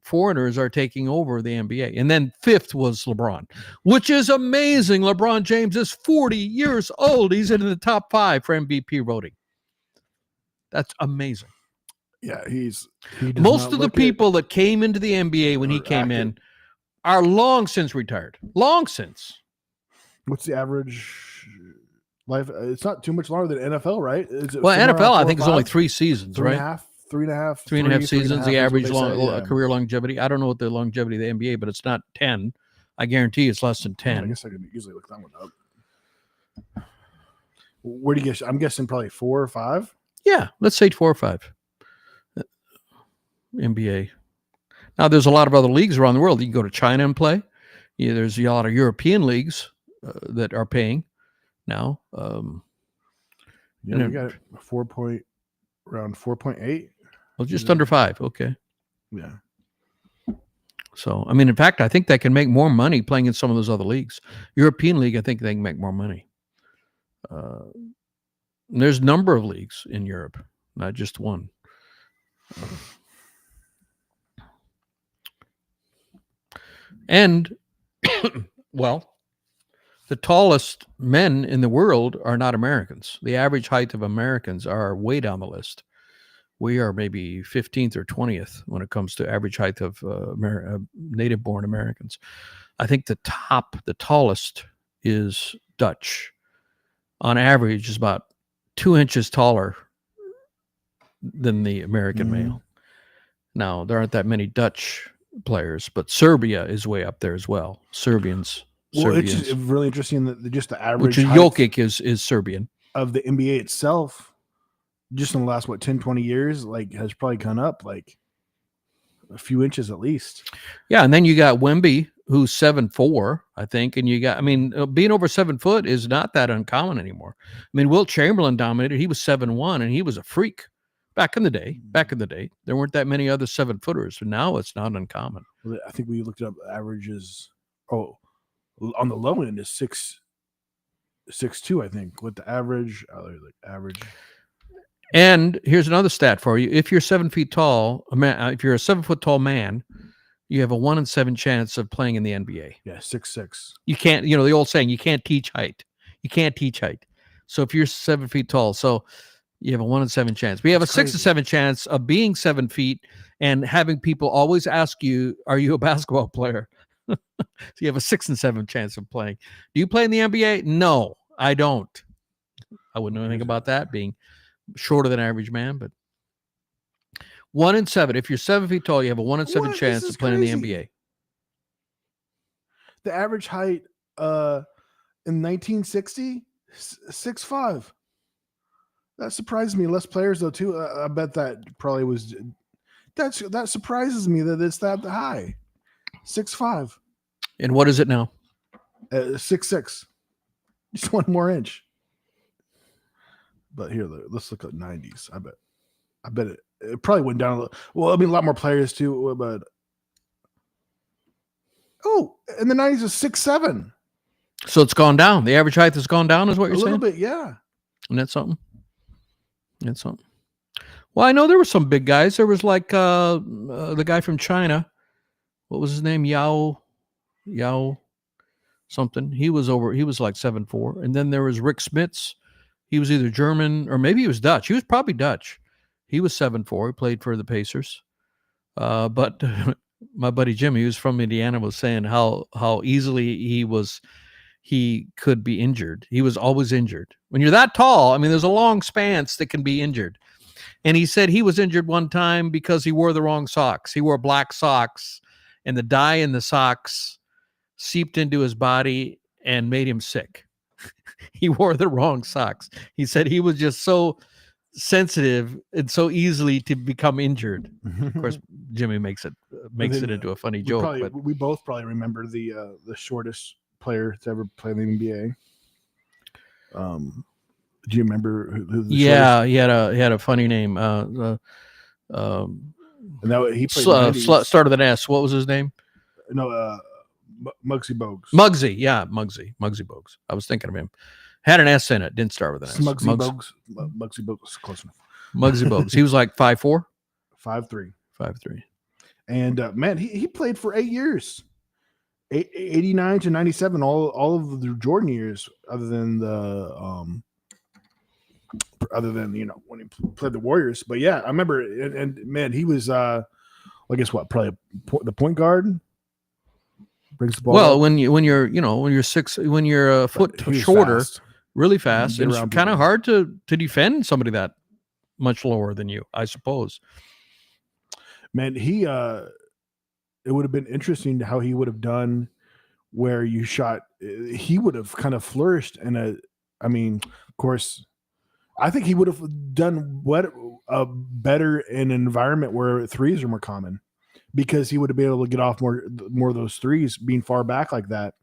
foreigners are taking over the NBA. And then fifth was LeBron, which is amazing. LeBron James is 40 years old. He's in the top 5 for MVP voting. That's amazing. Yeah, most of the people that came into the NBA when he came in are long since retired. Long since. What's the average life? It's not too much longer than NFL, right? NFL, I think, is only 3 seasons, right? Three and a half seasons, the average career longevity. I don't know what the longevity of the NBA, but it's not 10. I guarantee it's less than 10. I guess I could easily look that one up. Where do you guess? I'm guessing probably 4 or 5. Yeah, let's say 4 or 5. NBA. Now, there's a lot of other leagues around the world. You can go to China and play. Yeah, there's a lot of European leagues that are paying now. We got around 4.8. Well, just under 5. Okay. Yeah. So, in fact, I think they can make more money playing in some of those other leagues. European League, I think they can make more money. There's a number of leagues in Europe, not just one. And, well, the tallest men in the world are not Americans. The average height of Americans are way down the list. We are maybe 15th or 20th when it comes to average height of native-born Americans. I think the tallest is Dutch. On average, is about 2 inches taller than the American male. Now, there aren't that many Dutch players, but Serbia is way up there as well. Serbians. It's just really interesting that just the average, which is Jokic is Serbian, of the NBA itself, just in the last 10, 20 years, has probably gone up a few inches at least. Yeah, and then you got Wemby, who's 7'4", I think, and you got, being over 7 foot is not that uncommon anymore. Wilt Chamberlain dominated. He was 7'1", and he was a freak. Back in the day, there weren't that many other 7-footers. But now it's not uncommon. I think we looked up averages. On the low end is 6'2", I think. With the average, average. And here's another stat for you: if you're 7 feet tall, if you're a 7 foot tall man, you have a 1 in 7 chance of playing in the NBA. Yeah, 6'6". You can't. The old saying: you can't teach height. You can't teach height. So if you're 7 feet tall, you have a 1 in 7 chance. We have a 6 to 7 chance of being 7 feet and having people always ask you, "Are you a basketball player?" So you have a 6 in 7 chance of playing. Do you play in the NBA? No, I don't. I wouldn't know anything about that, being shorter than average man, but 1 in 7. If you're 7 feet tall, you have a 1 in 7 chance of playing in the NBA. The average height in 1960, 6'5". That surprised me. Less players though too. I bet that probably was. That surprises me that it's that high. 6'5". And what is it now? 6'6". Just 1 more inch. But here, let's look at 90s. I bet it probably went down a little. Well, a lot more players too. But in the 90s is 6'7". So it's gone down. The average height has gone down, is what you're saying? A little bit, yeah. And that's something. That's something. Well, I know there were some big guys. There was the guy from China. What was his name? Yao something. He was like 7'4". And then there was Rick Smits. He was either German or maybe he was Dutch. He was probably Dutch. He was 7'4". He played for the Pacers. But my buddy Jimmy, who's from Indiana, was saying how easily he could be injured. He was always injured. When you're that tall, there's a long span that can be injured. And he said he was injured one time because he wore the wrong socks. He wore black socks, and the dye in the socks seeped into his body and made him sick. He wore the wrong socks. He said he was just so sensitive and so easily to become injured. Of course, Jimmy makes it into a funny joke. We both probably remember the shortest player to ever play in the NBA. Do you remember who the yeah, he had a funny name. And that he played started with an S. What was his name? No, Muggsy Bogues. Muggsy Bogues. I was thinking of him. Had an S in it. Didn't start with an S. Muggsy Bogues. Close enough. Muggsy Bogues. He was like 5'4", 5'3", 5'3". And man, he played for 8 years, 89 to 97, all of the Jordan years, other than when he played the Warriors. But yeah, I remember, and man, he was I guess probably the point guard. Brings the ball. Well, up. when you're a foot shorter, fast. Really fast, and it's kind of hard to defend somebody that much lower than you, I suppose. Man, it would have been interesting how he would have done where you shot. He would have kind of flourished of course, I think he would have done better in an environment where threes are more common, because he would have been able to get off more of those threes being far back like that.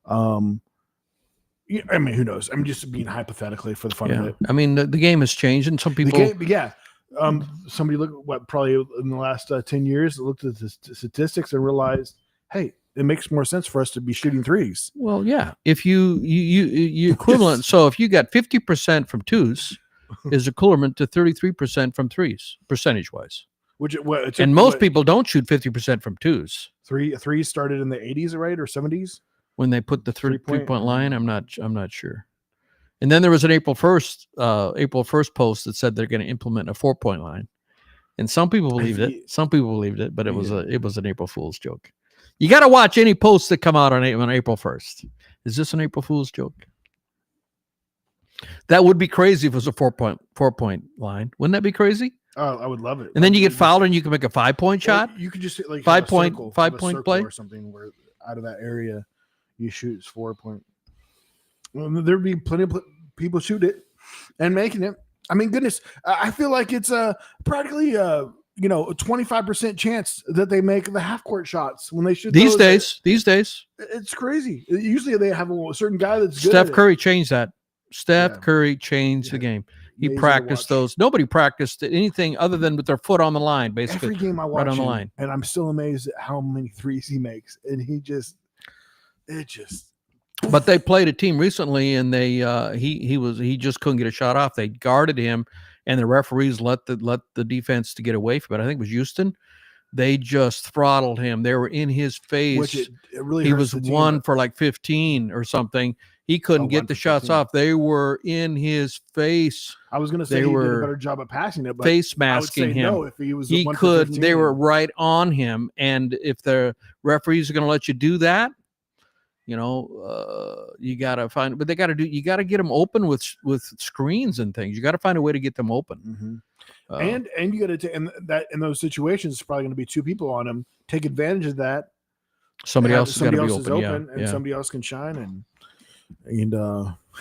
I mean, who knows? I'm just being hypothetically for the fun of it. I mean, the game has changed, and some people. Somebody looked at probably in the last 10 years, looked at the statistics and realized, hey, it makes more sense for us to be shooting threes. Well, yeah. If you equivalent, so if you got 50% from twos, is equivalent to 33% from threes, percentage wise. And most people don't shoot 50% from twos. Threes started in the 80s, right, or 70s. When they put the three-point line, I'm not sure. And then there was an April 1st post that said they're going to implement a 4-point line, and some people believed it. Some people believed it, but it was an April Fool's joke. You got to watch any posts that come out on April 1st. Is this an April Fool's joke? That would be crazy if it was a 4-point line. Wouldn't that be crazy? Oh, I would love it. And then you get fouled, and you can make a 5-point shot. You could just like 5-point play or something where out of that area. You shoot 4-point. Well, there'd be plenty of people shoot it and making it. I mean, goodness, I feel like it's practically a 25% chance that they make the half court shots when they shoot. These days, it's crazy. Usually they have a certain guy that's good. Steph Curry changed that. Curry changed the game. He practiced those. Nobody practiced anything other than with their foot on the line, basically. Every game I watch, right on the line, and I'm still amazed at how many threes he makes, and But they played a team recently, and he just couldn't get a shot off. They guarded him, and the referees let the defense to get away from it. I think it was Houston. They just throttled him. They were in his face. It really he was 1 for like 15 or something. He couldn't get the shots off. They were in his face. I was going to say he did a better job at passing it, but face masking him. No, if he was he could. They were right on him, and if the referees are going to let you do that, you gotta find. But you gotta get them open with screens and things. You got to find a way to get them open. Mm-hmm. And you got to in those situations, it's probably going to be 2 people on them. Take advantage of that. Somebody else has got to be open, and somebody else can shine. And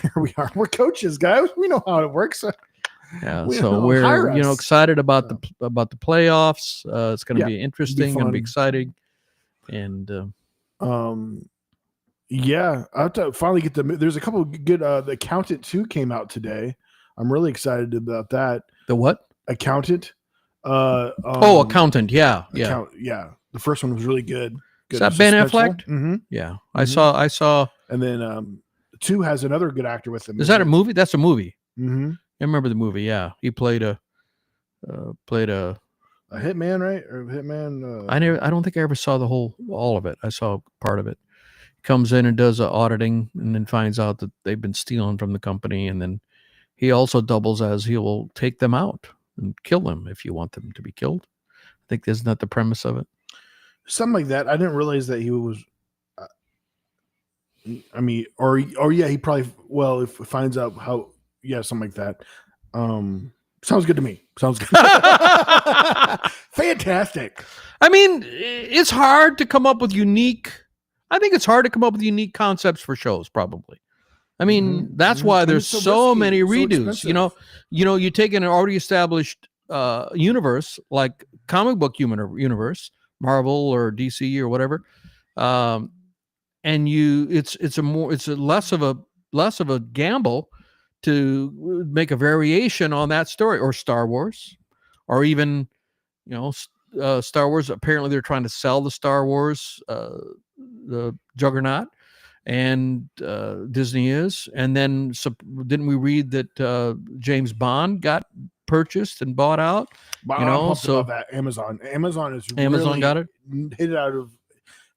here we are. We're coaches, guys. We know how it works. Yeah, so we're excited about the playoffs. It's going to be interesting. Going to be exciting, and yeah, I have to finally get there's a couple of good. The Accountant 2 came out today. I'm really excited about that. The what? Accountant. Accountant. Yeah. The first one was really good. Is that Ben Affleck? Mm-hmm. Yeah, mm-hmm. I saw. And then 2 has another good actor with him. Is that a movie? That's a movie. Mm-hmm. I remember the movie. Yeah, he played a hitman, right? Or hitman. I don't think I ever saw all of it. I saw part of it. Comes in and does auditing, and then finds out that they've been stealing from the company, and then he also doubles as he will take them out and kill them if you want them to be killed. I think isn't that the premise of it? Something like that. I didn't realize that he was. I mean, or yeah, he probably if he finds out how something like that. Sounds good to me. Sounds good. Fantastic. I mean, it's hard to come up with unique. I think it's hard to come up with unique concepts for shows, probably. I mean, that's why And there's it's so so risky, many so redos. expensive. You take an already established universe like comic book universe, Marvel or DC or whatever, and it's less of a gamble to make a variation on that story, or Star Wars, or even Star Wars. Apparently, they're trying to sell the Star Wars the Juggernaut, and Disney is. And then didn't we read that James Bond got purchased and bought out? But I'm pumped about that. Amazon is Amazon really got it. hit it out of,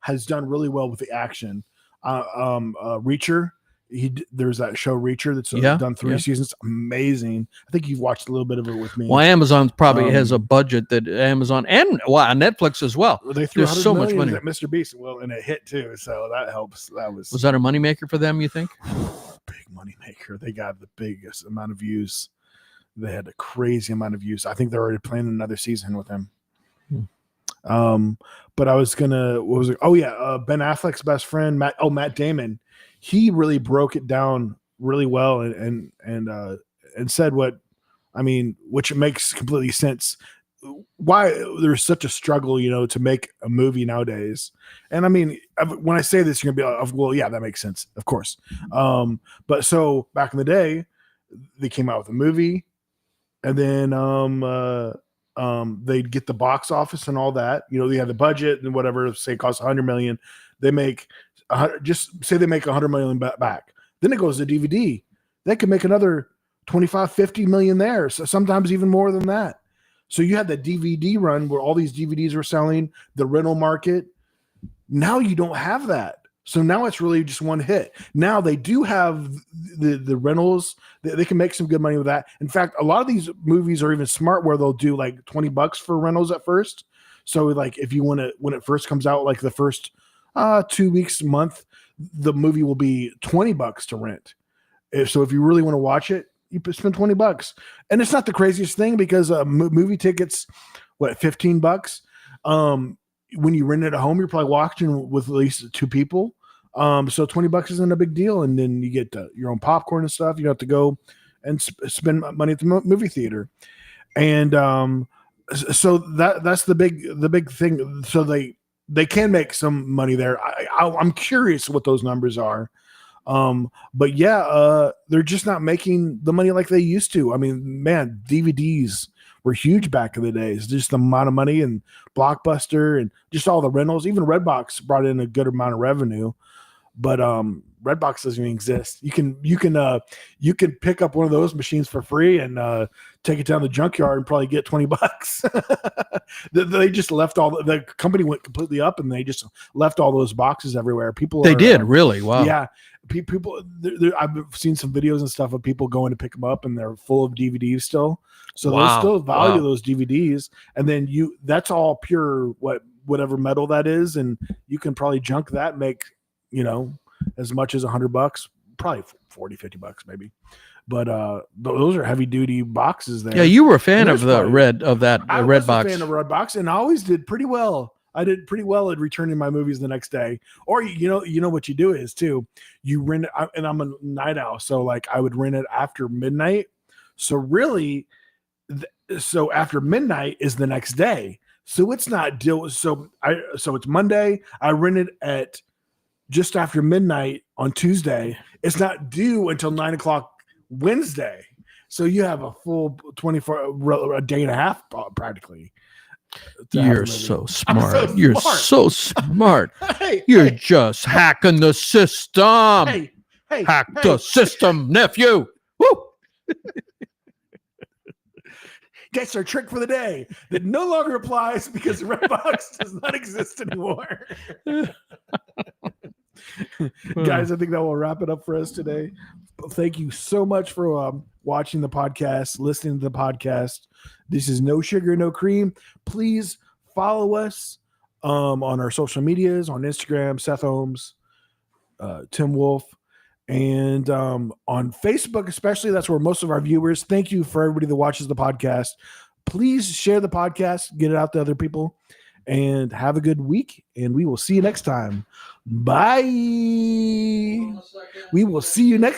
has done really well with the action. Reacher, there's that show Reacher that's done 3 seasons. Amazing. I think you've watched a little bit of it with me. Well, Amazon probably has a budget that Amazon and Netflix as well. They threw There's so much money at Mr. Beast. Well, and it hit too, so that helps. Was that a moneymaker for them, you think? Big moneymaker. They got the biggest amount of views. They had a crazy amount of views. I think they're already planning another season with him. But I was gonna, Ben Affleck's best friend, Matt Damon. He really broke it down really well and said which makes completely sense. Why there's such a struggle, to make a movie nowadays. And I mean, when I say this, you're gonna be like, well, yeah, that makes sense, of course. But so back in the day, they came out with a movie, and then they'd get the box office and all that. They had the budget and whatever. Say it costs $100 million. They make just say they make $100 million back. Then it goes to DVD. They could make another 25, 50 million there. So sometimes even more than that. So you had the DVD run where all these DVDs were selling, the rental market. Now you don't have that. So now it's really just one hit. Now they do have the rentals. They can make some good money with that. In fact, a lot of these movies are even smart where they'll do like $20 for rentals at first. So like if you want to, when it first comes out, like the first 2 weeks, month, the movie will be $20 to rent. So if you really want to watch it, you spend $20. And it's not the craziest thing because movie tickets, $15? When you rent it at home, you're probably watching with at least 2 people. So $20 isn't a big deal. And then you get your own popcorn and stuff. You don't have to go and spend money at the movie theater. And so that's the big thing. So they can make some money there. I'm curious what those numbers are. But yeah, they're just not making the money like they used to. I mean, man, DVDs were huge back in the days. Just the amount of money and Blockbuster and just all the rentals. Even Redbox brought in a good amount of revenue, but Redbox doesn't even exist. You can pick up one of those machines for free and take it down the junkyard and probably get $20. They just left the company went completely up and they just left all those boxes everywhere. They did really wow. Yeah, people. I've seen some videos and stuff of people going to pick them up and they're full of DVDs still. So they still value those DVDs, and then that's all pure whatever metal that is, and you can probably junk that and make as much as $100, probably $40-$50 maybe. But those are heavy duty boxes there. Yeah, you were a fan of the Redbox. I was a fan of Redbox, and I always did pretty well. I did pretty well at returning my movies the next day. Or what you do is too, you rent it, and I'm a night owl, so like I would rent it after midnight. So really, so after midnight is the next day. So it's not so it's Monday. I rented at just after midnight on Tuesday. It's not due until 9:00 Wednesday. So you have a full 24, a day and a half practically. You're so smart. You're so smart. You're just hacking the system. Hack the system, nephew. Woo! That's our trick for the day that no longer applies because Redbox does not exist anymore. Guys, I think that will wrap it up for us today. Thank you so much for watching the podcast, listening to the podcast. This is No Sugar, No Cream. Please follow us on our social medias, on Instagram, Seth Holmes, Tim Wolf, and on Facebook especially. That's where most of our viewers. Thank you for everybody that watches the podcast. Please share the podcast, get it out to other people, and have a good week, and we will see you next time. Bye. We will see you next